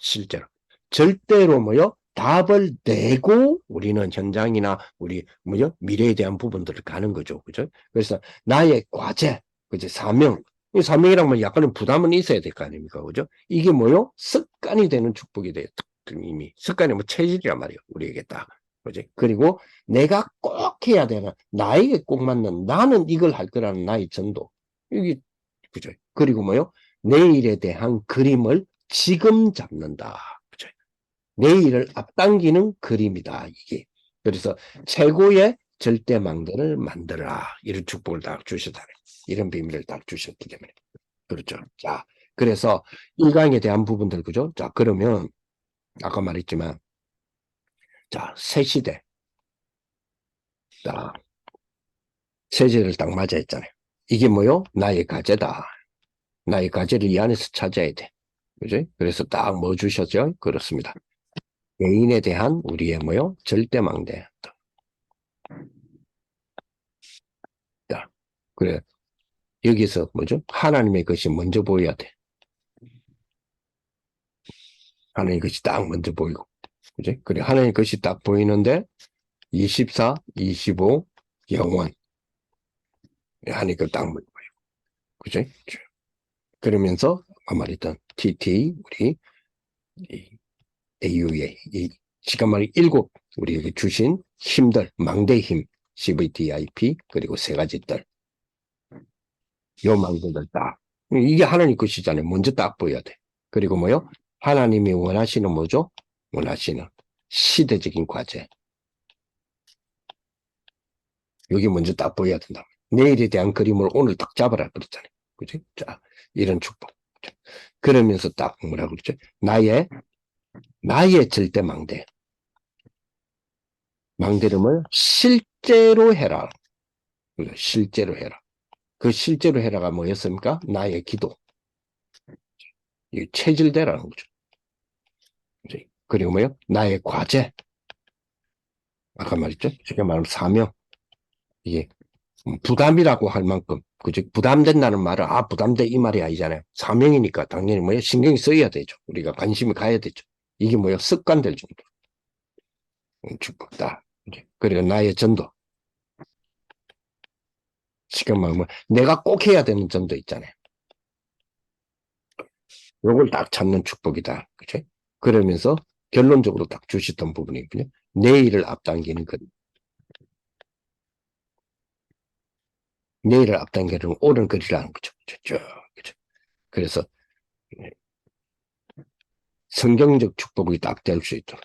실제로. 절대로 뭐요? 답을 내고 우리는 현장이나 우리 뭐죠? 미래에 대한 부분들을 가는 거죠. 그죠? 그래서 나의 과제, 그죠? 사명. 이 사명이라면 약간의 부담은 있어야 될 거 아닙니까? 그죠? 이게 뭐요? 습관이 되는 축복이 돼요. 이미. 습관이 뭐 체질이란 말이에요. 우리에게 딱. 그죠? 그리고 내가 꼭 해야 되는, 나에게 꼭 맞는, 나는 이걸 할 거라는 나의 전도. 이게, 그죠? 그리고 뭐요? 내일에 대한 그림을 지금 잡는다. 그죠? 내일을 앞당기는 그림이다. 이게. 그래서 최고의 절대망대를 만들어라. 이런 축복을 다 주시다. 이런 비밀을 딱 주셨기 때문에. 그렇죠. 자, 그래서 1강에 대한 부분들, 그죠? 자, 그러면, 아까 말했지만, 자, 새 시대. 자, 세제를 딱 맞아 했잖아요. 이게 뭐요? 나의 과제다. 나의 과제를 이 안에서 찾아야 돼. 그죠? 그래서 딱 뭐 주셨죠? 그렇습니다. 개인에 대한 우리의 뭐요? 절대망대. 자, 그래. 여기서 뭐죠? 하나님의 것이 먼저 보여야 돼. 하나님의 것이 딱 먼저 보이고. 그지? 그래. 하나님의 것이 딱 보이는데, 24, 25, 영원. 하나님의 것딱 먼저 보이고. 그지? 그러면서, 아까 말했던 TT, 우리, AUA, 이 시간 말이 7, 우리에게 주신 힘들, 망대 힘, CVTIP, 그리고 세 가지 들. 요 망대들 딱. 이게 하나님 것이잖아요. 먼저 딱 보여야 돼. 그리고 뭐요? 하나님이 원하시는 뭐죠? 원하시는 시대적인 과제. 여기 먼저 딱 보여야 된다. 내일에 대한 그림을 오늘 딱 잡아라 그랬잖아요. 그지? 자, 이런 축복. 그러면서 딱 뭐라 그러죠? 나의 절대 망대. 망대를 뭐 실제로 해라. 실제로 해라. 그 실제로 해라가 뭐였습니까? 나의 기도. 이 체질대라는 거죠. 그리고 뭐요? 나의 과제. 아까 말했죠? 쉽게 말하면 사명. 이게 부담이라고 할 만큼, 그죠? 부담된다는 말은, 부담돼 이 말이 아니잖아요. 사명이니까 당연히 뭐요? 신경이 써야 되죠. 우리가 관심이 가야 되죠. 이게 뭐요? 습관 될 정도. 축복다. 그리고 나의 전도. 지금 말하면 내가 꼭 해야 되는 전도 있잖아요. 요걸 딱 찾는 축복이다. 그죠? 그러면서 결론적으로 딱 주시던 부분이군요. 내일을 앞당기는 것. 내일을 앞당기는 옳은 거리라는 거죠. 그죠? 그죠? 그래서 성경적 축복이 딱 될 수 있도록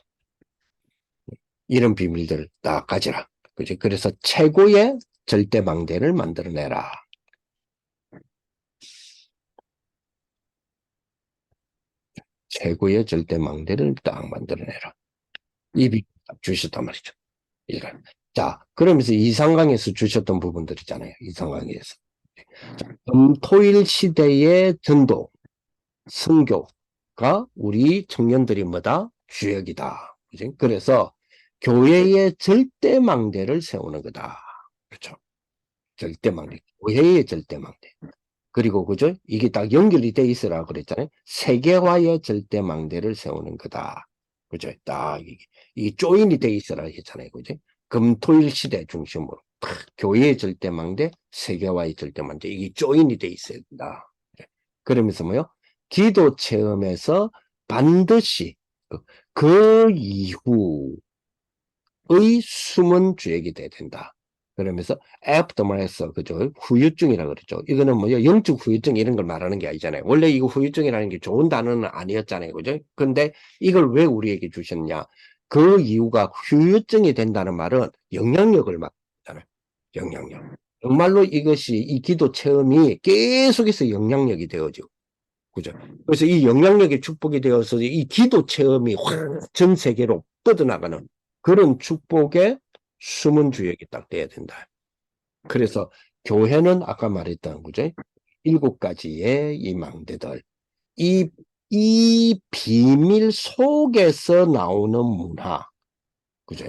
이런 비밀들을 딱 가지라. 그죠? 그래서 최고의 절대망대를 만들어내라. 최고의 절대망대를 딱 만들어내라. 이 비밀 딱 주셨단 말이죠. 이런. 자, 그러면서 이상강에서 주셨던 부분들이잖아요. 이상강에서. 금토일 시대의 전도, 선교가 우리 청년들이 뭐다? 주역이다. 그치? 그래서 교회의 절대망대를 세우는 거다. 그렇죠. 절대망대. 교회의 절대망대. 그리고 그죠? 이게 딱 연결이 돼 있으라 그랬잖아요. 세계화의 절대망대를 세우는 거다. 그죠? 딱 이게 조인이 돼 있으라 했잖아요. 그죠? 금토일 시대 중심으로 교회의 절대망대, 세계화의 절대망대 이게 조인이 돼 있어야 된다. 그러면서 뭐요? 기도 체험에서 반드시 그 이후의 숨은 주역이 돼야 된다. 그러면서 aftermath, 그죠? 후유증이라 그러죠. 이거는 뭐요? 영적 후유증 이런 걸 말하는 게 아니잖아요. 원래 이거 후유증이라는 게 좋은 단어는 아니었잖아요. 그죠? 근데 이걸 왜 우리에게 주셨냐? 그 이유가 후유증이 된다는 말은 영향력을 말하잖아요. 영향력. 정말로 이것이 이 기도 체험이 계속해서 영향력이 되어지고 그죠? 그래서 이 영향력의 축복이 되어서 이 기도 체험이 확 전 세계로 뻗어나가는 그런 축복의 숨은 주역이 딱 돼야 된다. 그래서 교회는 아까 말했던 거죠. 7가지의 이 망대들. 이, 이 비밀 속에서 나오는 문화. 그죠?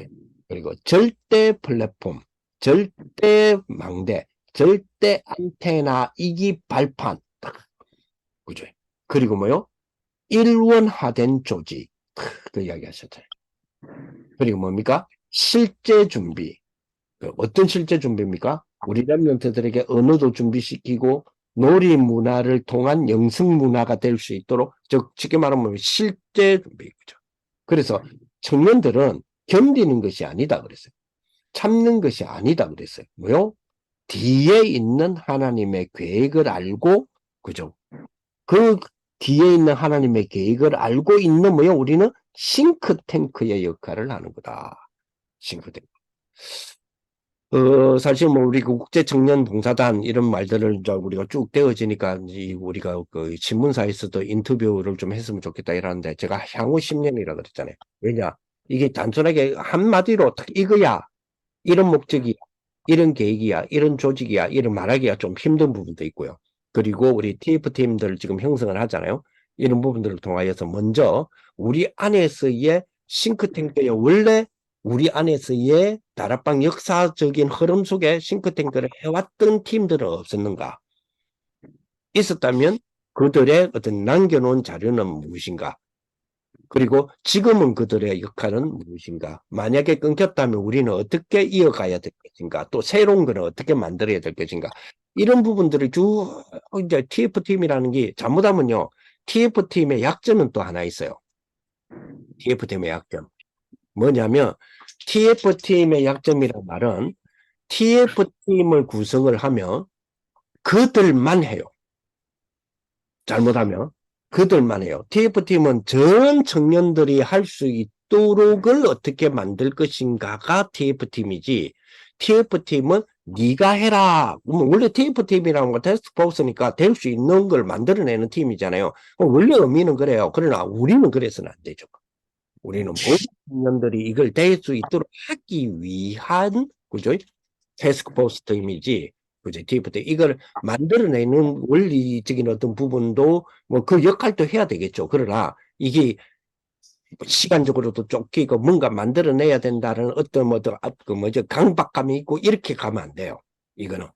그리고 절대 플랫폼, 절대 망대, 절대 안테나, 이기 발판. 그죠? 그리고 뭐요? 일원화된 조직. 그 이야기 하셨잖아요. 그리고 뭡니까? 실제 준비. 어떤 실제 준비입니까? 우리 랩런트들에게 언어도 준비시키고 놀이 문화를 통한 영성 문화가 될 수 있도록 즉 쉽게 말하면 실제 준비죠. 그래서 청년들은 견디는 것이 아니다 그랬어요. 참는 것이 아니다 그랬어요. 뭐요? 뒤에 있는 하나님의 계획을 알고 그죠? 그 뒤에 있는 하나님의 계획을 알고 있는 뭐요? 우리는 싱크탱크의 역할을 하는 거다. 싱크탱크. 사실 뭐 우리 그 국제청년봉사단 이런 말들을 이제 우리가 쭉 되어지니까 우리가 그 신문사에서도 인터뷰를 좀 했으면 좋겠다 이러는데 제가 향후 10년이라 그랬잖아요. 왜냐? 이게 단순하게 한마디로 딱 이거야. 이런 목적이야. 이런 계획이야. 이런 조직이야. 이런 말하기가 좀 힘든 부분도 있고요. 그리고 우리 TF팀들 지금 형성을 하잖아요. 이런 부분들을 통하여서 먼저 우리 안에서의 싱크탱크의 원래 우리 안에서의 다락방 역사적인 흐름 속에 싱크탱크를 해왔던 팀들은 없었는가? 있었다면 그들의 어떤 남겨놓은 자료는 무엇인가? 그리고 지금은 그들의 역할은 무엇인가? 만약에 끊겼다면 우리는 어떻게 이어가야 될 것인가? 또 새로운 거는 어떻게 만들어야 될 것인가? 이런 부분들을 쭉 이제 TF팀이라는 게 잘못하면요. TF팀의 약점은 또 하나 있어요. TF팀의 약점. 뭐냐면 TF팀의 약점이란 말은 TF팀을 구성을 하면 그들만 해요. 잘못하면 그들만 해요. TF팀은 전 청년들이 할 수 있도록을 어떻게 만들 것인가가 TF팀이지 TF팀은 네가 해라. 원래 TF팀이라는 건 테스트포스니까 될 수 있는 걸 만들어내는 팀이잖아요. 원래 의미는 그래요. 그러나 우리는 그래서는 안 되죠. 우리는 모든 청년들이 이걸 될 수 있도록 하기 위한 그죠? 태스크포스 팀이지, 그죠? TFT 이걸 만들어내는 원리적인 어떤 부분도 뭐 그 역할도 해야 되겠죠. 그러나 이게 시간적으로도 쫓기고 뭔가 만들어내야 된다는 어떤 그 뭐죠 강박감이 있고 이렇게 가면 안 돼요. 이거는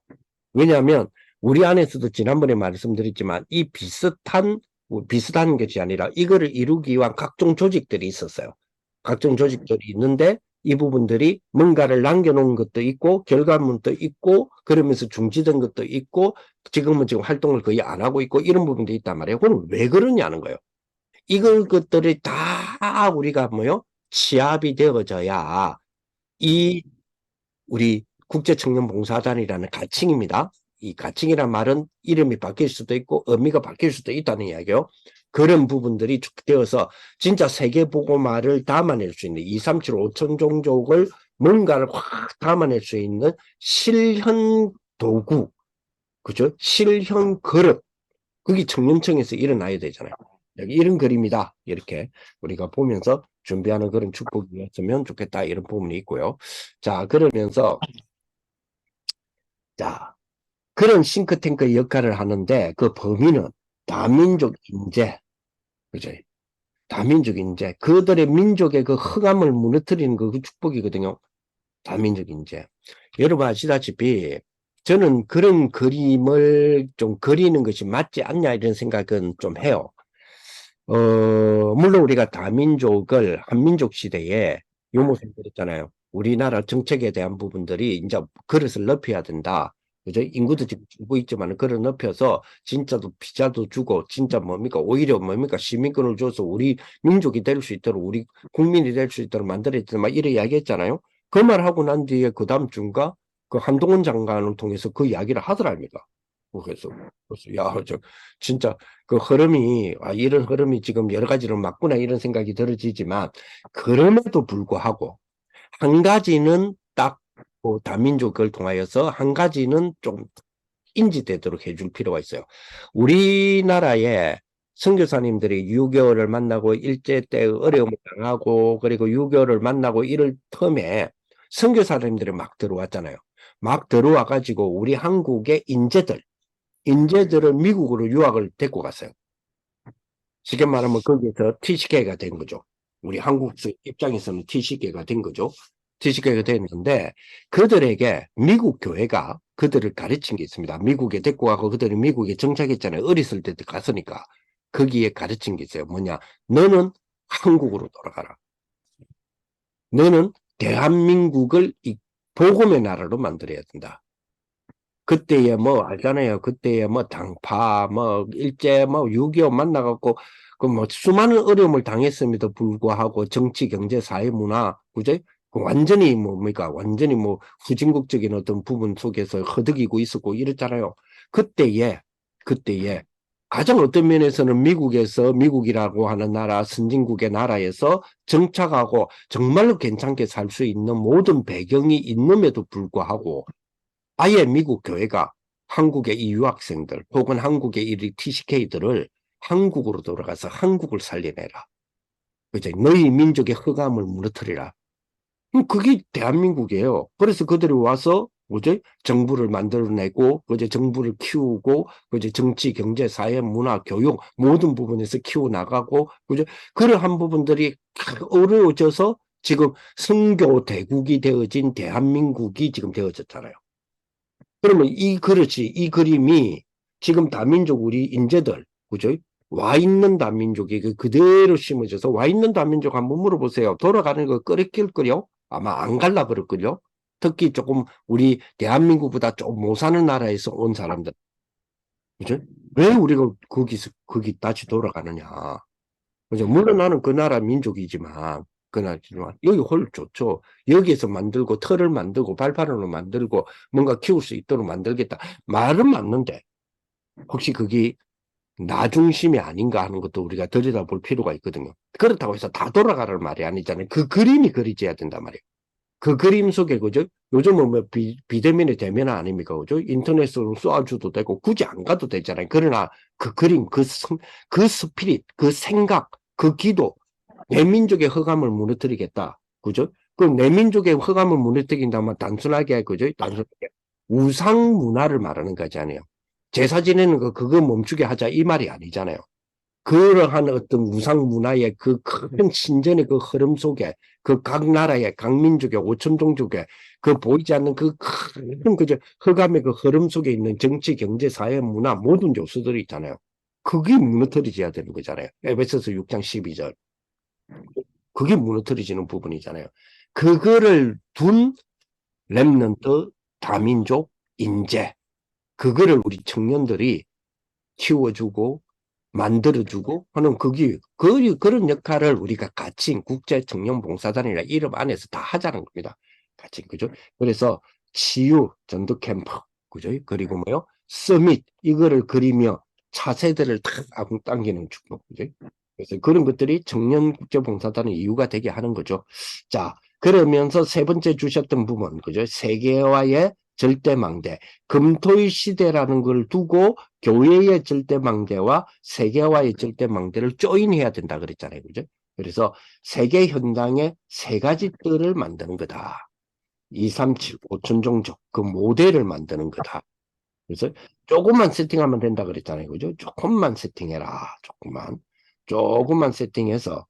왜냐하면 우리 안에서도 지난번에 말씀드렸지만 이 비슷한 것이 아니라 이거를 이루기 위한 각종 조직들이 있었어요. 각종 조직들이 있는데 이 부분들이 뭔가를 남겨놓은 것도 있고 결과물도 있고 그러면서 중지된 것도 있고 지금은 지금 활동을 거의 안 하고 있고 이런 부분도 있단 말이에요. 그럼 왜 그러냐는 거예요. 이걸 것들이 다 우리가 뭐요? 취합이 되어져야 이 우리 국제청년봉사단이라는 가칭입니다. 이 가칭이란 말은 이름이 바뀔 수도 있고 의미가 바뀔 수도 있다는 이야기요. 그런 부분들이 쭉 되어서 진짜 세계보고말을 담아낼 수 있는 2, 3, 7, 5천 종족을 뭔가를 확 담아낼 수 있는 실현 도구, 그죠? 실현 그릇. 그게 청년청에서 일어나야 되잖아요. 여기 이런 그림이다. 이렇게 우리가 보면서 준비하는 그런 축복이었으면 좋겠다. 이런 부분이 있고요. 자, 그러면서 자, 그런 싱크탱크의 역할을 하는데 그 범위는 다민족 인재, 그죠? 다민족 인재, 그들의 민족의 그 흥함을 무너뜨리는 그 축복이거든요. 다민족 인재. 여러분 아시다시피 저는 그런 그림을 좀 그리는 것이 맞지 않냐 이런 생각은 좀 해요. 물론 우리가 다민족을 한민족 시대에 유모선 그랬잖아요. 우리나라 정책에 대한 부분들이 이제 그릇을 넓혀야 된다. 그죠? 인구도 지금 줄고 있지만 그릇 넓혀서 진짜도 비자도 주고 진짜 뭡니까? 오히려 뭡니까? 시민권을 줘서 우리 민족이 될 수 있도록 우리 국민이 될 수 있도록 만들어야 된다. 막 이래 이야기했잖아요. 그 말 하고 난 뒤에 그 다음 주인가 그 한동훈 장관을 통해서 그 이야기를 하더랍니다. 그래서 야, 진짜 그 흐름이 이런 흐름이 지금 여러 가지로 맞구나 이런 생각이 들어지지만 그럼에도 불구하고 한 가지는 딱그 다민족을 통하여서 한 가지는 좀 인지되도록 해줄 필요가 있어요. 우리나라에 선교사님들이 유교를 만나고 일제 때 어려움을 당하고 그리고 유교를 만나고 이럴 틈에 선교사님들이 막 들어왔잖아요. 막 들어와 가지고 우리 한국의 인재들을 미국으로 유학을 데리고 갔어요. 쉽게 말하면 거기에서 TCK가 된 거죠. 우리 한국 입장에서는 TCK가 된 거죠. TCK가 됐는데 그들에게 미국 교회가 그들을 가르친 게 있습니다. 미국에 데리고 가고 그들이 미국에 정착했잖아요. 어렸을 때 갔으니까. 거기에 가르친 게 있어요. 뭐냐? 너는 한국으로 돌아가라. 너는 대한민국을 복음의 나라로 만들어야 된다. 그때에 뭐 알잖아요. 그때에 뭐 당파, 뭐 일제, 뭐 6.25 만나갖고 그 뭐 수많은 어려움을 당했음에도 불구하고 정치, 경제, 사회, 문화, 그죠? 그 완전히 뭡니까? 완전히 뭐 후진국적인 어떤 부분 속에서 허덕이고 있었고 이랬잖아요. 그때에 가장 어떤 면에서는 미국이라고 하는 나라, 선진국의 나라에서 정착하고 정말로 괜찮게 살 수 있는 모든 배경이 있음에도 불구하고 아예 미국 교회가 한국의 이 유학생들 혹은 한국의 이 TCK들을 한국으로 돌아가서 한국을 살려내라. 그죠? 너희 민족의 흑암을 무너뜨리라. 그게 대한민국이에요. 그래서 그들이 와서 뭐지? 정부를 만들어내고, 그제 정부를 키우고, 그제 정치, 경제, 사회, 문화, 교육 모든 부분에서 키워나가고, 그죠? 그러한 부분들이 어려워져서 지금 선교 대국이 되어진 대한민국이 지금 되어졌잖아요. 그러면 그렇지. 이 그림이 지금 다민족 우리 인재들, 그죠? 와 있는 다민족이 그대로 심어져서 와 있는 다민족 한번 물어보세요. 돌아가는 거 끓일걸요? 아마 안 갈라 그럴걸요? 특히 조금 우리 대한민국보다 좀 못 사는 나라에서 온 사람들. 그죠? 왜 우리가 거기 다시 돌아가느냐. 그죠? 물론 나는 그 나라 민족이지만, 여기 홀 좋죠. 여기에서 만들고, 틀을 만들고, 발판으로 만들고, 뭔가 키울 수 있도록 만들겠다. 말은 맞는데, 혹시 그게 나 중심이 아닌가 하는 것도 우리가 들여다볼 필요가 있거든요. 그렇다고 해서 다 돌아가라는 말이 아니잖아요. 그 그림이 그려져야 된단 말이에요. 그 그림 속에, 그죠? 요즘은 뭐 비대면의 대면 아닙니까? 그죠? 인터넷으로 쏘아줘도 되고, 굳이 안 가도 되잖아요. 그러나 그 그림, 그 스피릿, 그 생각, 그 기도, 내 민족의 허감을 무너뜨리겠다. 그죠? 그럼 내 민족의 허감을 무너뜨린다면 단순하게, 그죠? 단순하게 우상 문화를 말하는 거잖아요. 제사 지내는 거, 그거 멈추게 하자. 이 말이 아니잖아요. 그러한 어떤 우상 문화의 그 큰 신전의 그 흐름 속에 그 각 나라의 각 민족의 5천 종족의 그 보이지 않는 그 큰 그저 흑암의 그 흐름 속에 있는 정치, 경제, 사회, 문화 모든 요소들이 있잖아요. 그게 무너뜨려져야 되는 거잖아요. 에베소서 6장 12절. 그게 무너뜨려지는 부분이잖아요. 그거를 둔 렘넌트 다민족 인재 그거를 우리 청년들이 키워주고 만들어주고 하는 그런 역할을 우리가 같이 국제 청년 봉사단이라 이름 안에서 다 하자는 겁니다. 같이 그죠? 그래서 치유 전도 캠프 그죠? 그리고 뭐요? 서밋 이거를 그리며 차세대를 탁 당기는 축복 그죠? 그래서 그런 것들이 청년 국제 봉사단의 이유가 되게 하는 거죠. 자, 그러면서 세 번째 주셨던 부분 그죠? 세계화의 절대망대 금토일 시대라는 걸 두고 교회의 절대망대와 세계화의 절대망대를 조인해야 된다 그랬잖아요. 그죠? 그래서 세계 현장에 세 가지 뜰을 만드는 거다. 2, 3, 7, 5천 종족 그 모델을 만드는 거다. 그래서 조금만 세팅하면 된다 그랬잖아요. 그죠? 조금만 세팅해라. 조금만 세팅해서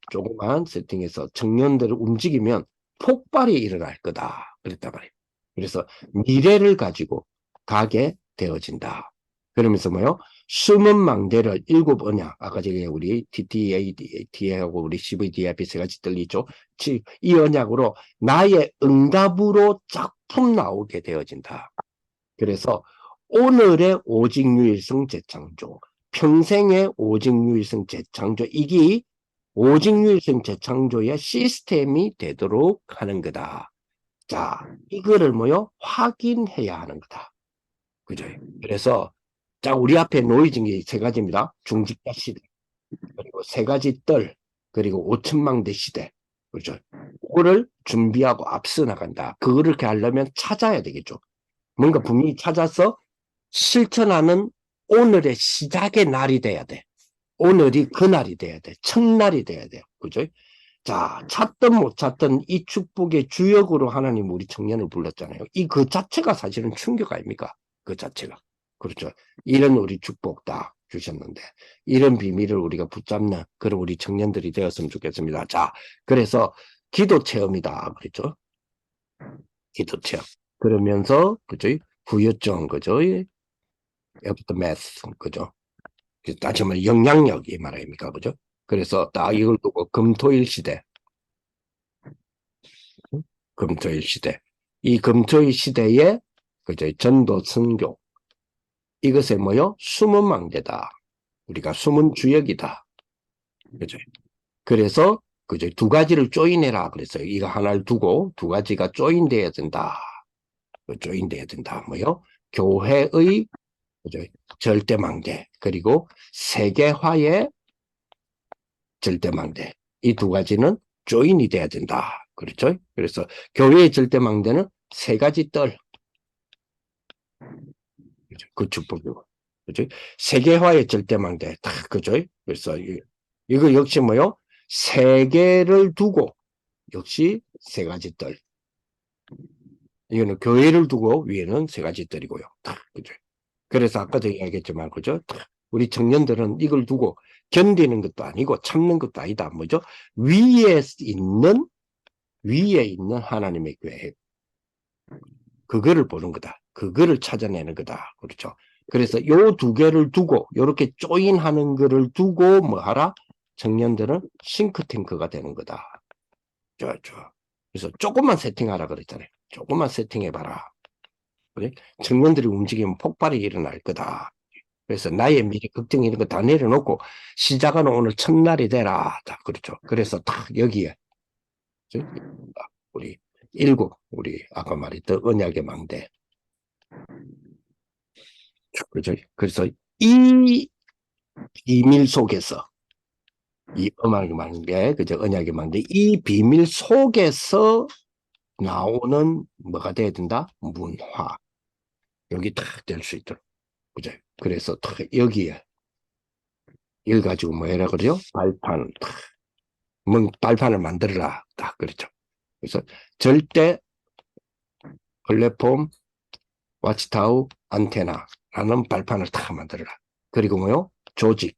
청년들을 움직이면 폭발이 일어날 거다. 그랬단 말이에요. 그래서 미래를 가지고 가게 되어진다. 그러면서 뭐요? 숨은 망대를 7언약, 아까 저기 우리 TTA하고 우리 CVDIP 세 가지 들리죠? 이 언약으로 나의 응답으로 작품 나오게 되어진다. 그래서 오늘의 오직 유일성 재창조, 평생의 오직 유일성 재창조, 이게 오직 유일성 재창조의 시스템이 되도록 하는 거다. 자, 이거를 뭐요? 확인해야 하는 거다. 그죠? 그래서, 자, 우리 앞에 놓여진 게 세 가지입니다. 중직자 시대, 그리고 세 가지 뜰, 그리고 5천망대 시대. 그죠? 그거를 준비하고 앞서 나간다. 그렇게 하려면 찾아야 되겠죠. 뭔가 분명히 찾아서 실천하는 오늘의 시작의 날이 돼야 돼. 오늘이 그날이 돼야 돼. 첫날이 돼야 돼요. 그죠? 자, 찾든 못 찾든 이 축복의 주역으로 하나님 우리 청년을 불렀잖아요. 이 그 자체가 사실은 충격 아닙니까? 그 자체가. 그렇죠. 이런 우리 축복 다 주셨는데, 이런 비밀을 우리가 붙잡는 그런 우리 청년들이 되었으면 좋겠습니다. 자, 그래서 기도 체험이다. 그랬죠? 기도 체험. 그러면서, 그죠? 부여점, 그죠? aftermath, 그죠? 다시 말해 영향력이 말입니까, 그죠? 그래서 딱 이걸 두고 금토일 시대, 금토일 시대, 이 금토일 시대에 그죠? 전도 선교 이것에 뭐요? 숨은 망대다. 우리가 숨은 주역이다. 그죠? 그래서 그죠? 두 가지를 조인해라 그랬어요. 이거 하나를 두고 두 가지가 조인돼야 된다. 조인돼야 된다. 뭐요? 교회의 그죠? 절대망대, 그리고 세계화의 절대망대. 이 두 가지는 조인이 돼야 된다. 그렇죠? 그래서 교회의 절대망대는 세 가지 뜰. 그죠? 그 축복이고. 그죠? 세계화의 절대망대. 딱, 그죠? 그래서 이거 역시 뭐요? 세계를 두고 역시 세 가지 뜰. 이거는 교회를 두고 위에는 세 가지 뜰이고요. 딱, 그죠? 그래서 아까도 이야기했지만, 그죠? 우리 청년들은 이걸 두고 견디는 것도 아니고 참는 것도 아니다. 뭐죠? 위에 있는 하나님의 계획. 그거를 보는 거다. 그거를 찾아내는 거다. 그렇죠? 그래서 요 두 개를 두고, 요렇게 조인하는 거를 두고 뭐 하라? 청년들은 싱크탱크가 되는 거다. 그래서 조금만 세팅하라 그랬잖아요. 조금만 세팅해봐라. 그래? 청년들이 움직이면 폭발이 일어날 거다. 그래서 나의 미래 걱정 이런 거 다 내려놓고 시작은 오늘 첫날이 되라. 그렇죠. 그래서 딱 여기에 우리 우리 아까 말했던 언약의 망대. 그렇죠. 그래서 이 비밀 속에서 이 언약의 망대, 그죠? 언약의 망대, 이 비밀 속에서 나오는 뭐가 돼야 된다? 문화. 여기 딱 될 수 있도록. 그죠? 그래서 딱 여기에 이걸 가지고 뭐 해라 그러죠? 발판을 만들어라. 딱 그렇죠. 그래서 절대 플랫폼 와치타워 안테나라는 발판을 딱 만들어라. 그리고 뭐요? 조직.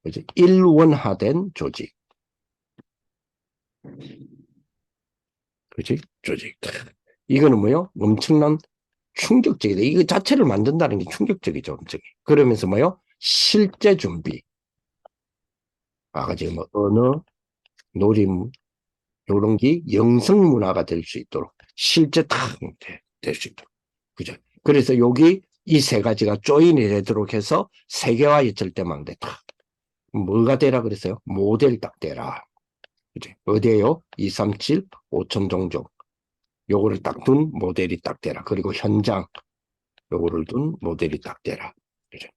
그죠? 일원화된 조직. 그지? 조직. 이거는 뭐요? 엄청난 충격적이다. 이거 자체를 만든다는 게 충격적이죠. 엄청. 그러면서 뭐요? 실제 준비. 아까 지금 뭐 언어, 놀임, 이런 게 영성 문화가 될 수 있도록 실제 될 수 있도록. 그죠? 그래서 여기 이 세 가지가 조인이 되도록 해서 세계화의 절대망대 딱. 뭐가 되라 그랬어요? 모델 딱 되라. 그죠? 어디에요? 237, 5천 종족. 요거를 딱 둔 모델이 딱 되라. 그리고 현장. 요거를 둔 모델이 딱 되라. 그죠?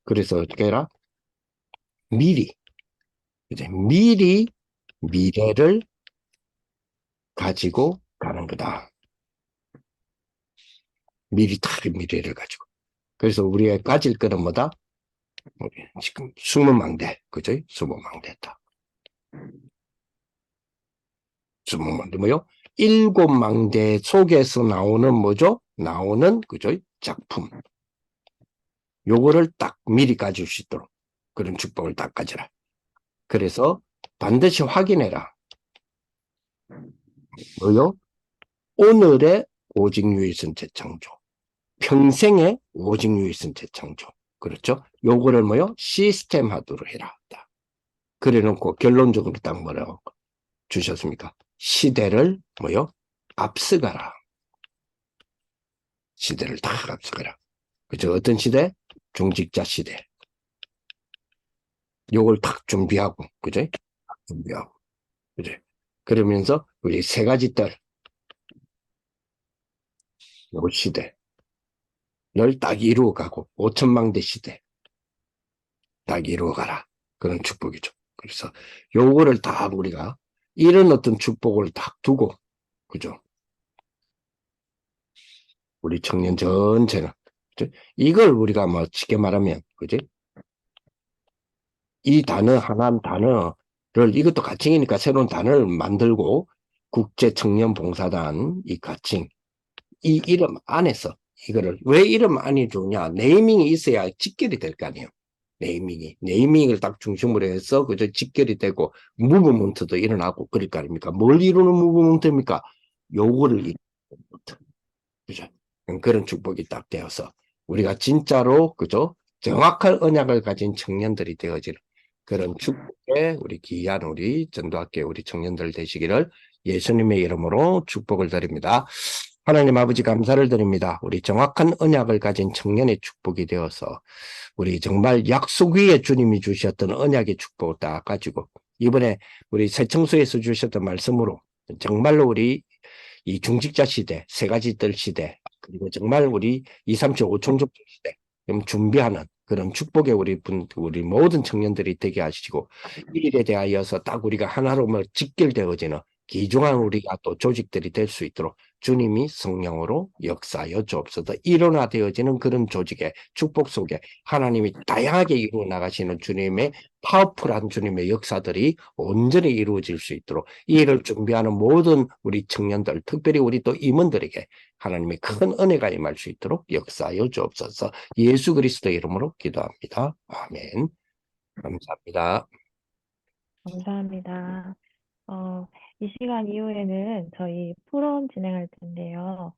그래서 어떻게 해라? 미리. 그죠? 미리 미래를 가지고 가는 거다. 미리 다른 미래를 가지고. 그래서 우리가 가질 거는 뭐다? 지금 20망대, 그죠? 20망대다. 20망대 뭐요? 7망대 속에서 나오는 뭐죠? 나오는, 그죠? 작품. 요거를 딱 미리 가질 수 있도록 그런 축복을 딱 가져라. 그래서 반드시 확인해라. 뭐요? 오늘의 오직 유일선 재창조. 평생의 오직 유일선 재창조. 그렇죠? 요거를 뭐요? 시스템화도록 해라. 그래 놓고 결론적으로 딱 뭐라고 주셨습니까? 시대를 뭐요? 앞서가라. 시대를 딱 앞서가라. 그죠? 어떤 시대? 중직자 시대. 요걸 딱 준비하고, 그죠? 준비하고, 그죠? 그러면서 우리 세 가지 딸, 요 시대를 딱 이루어가고, 5천망대 시대 딱 이루어가라. 그런 축복이죠. 그래서 요거를 다 우리가 이런 어떤 축복을 딱 두고, 그죠? 우리 청년 전체는 그죠? 이걸 우리가 뭐 쉽게 말하면, 그지? 이 단어 하나 단어를 이것도 가칭이니까 새로운 단어를 만들고 국제청년봉사단 이 가칭 이 이름 안에서 이거를 왜 이름 안이 좋냐? 네이밍이 있어야 직결이 될 거 아니에요. 네이밍을 딱 중심으로 해서 그저 직결이 되고 무브먼트도 일어나고 그럴 거 아닙니까? 뭘 이루는 무브먼트입니까? 요거를 이루는 무브먼트. 그죠? 그런 축복이 딱 되어서 우리가 진짜로 그죠? 정확한 언약을 가진 청년들이 되어지는 그런 축복에 우리 귀한 우리 전도학교 우리 청년들 되시기를 예수님의 이름으로 축복을 드립니다. 하나님 아버지 감사를 드립니다. 우리 정확한 언약을 가진 청년의 축복이 되어서 우리 정말 약속 위에 주님이 주셨던 언약의 축복을 딱 가지고 이번에 우리 새청소에서 주셨던 말씀으로 정말로 우리 이 중직자 시대, 세 가지 뜰 시대, 그리고 정말 우리 237, 5총족 시대, 준비하는 그런 축복의 우리 모든 청년들이 되게 하시고, 이 일에 대하여서 딱 우리가 하나로 직결되어지는 귀중한 우리가 또 조직들이 될 수 있도록 주님이 성령으로 역사하여 주옵소서. 일원화되어지는 그런 조직의 축복 속에 하나님이 다양하게 이루어 나가시는 주님의 파워풀한 주님의 역사들이 온전히 이루어질 수 있도록 이 일을 준비하는 모든 우리 청년들, 특별히 우리 또 임원들에게 하나님의 큰 은혜가 임할 수 있도록 역사하여 주옵소서. 예수 그리스도의 이름으로 기도합니다. 아멘. 감사합니다. 감사합니다. 이 시간 이후에는 저희 토론 진행할 텐데요.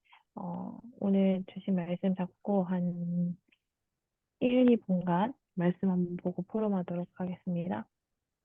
오늘 주신 말씀 잡고 한 1, 2분간 말씀 한번 보고 포럼하도록 하겠습니다.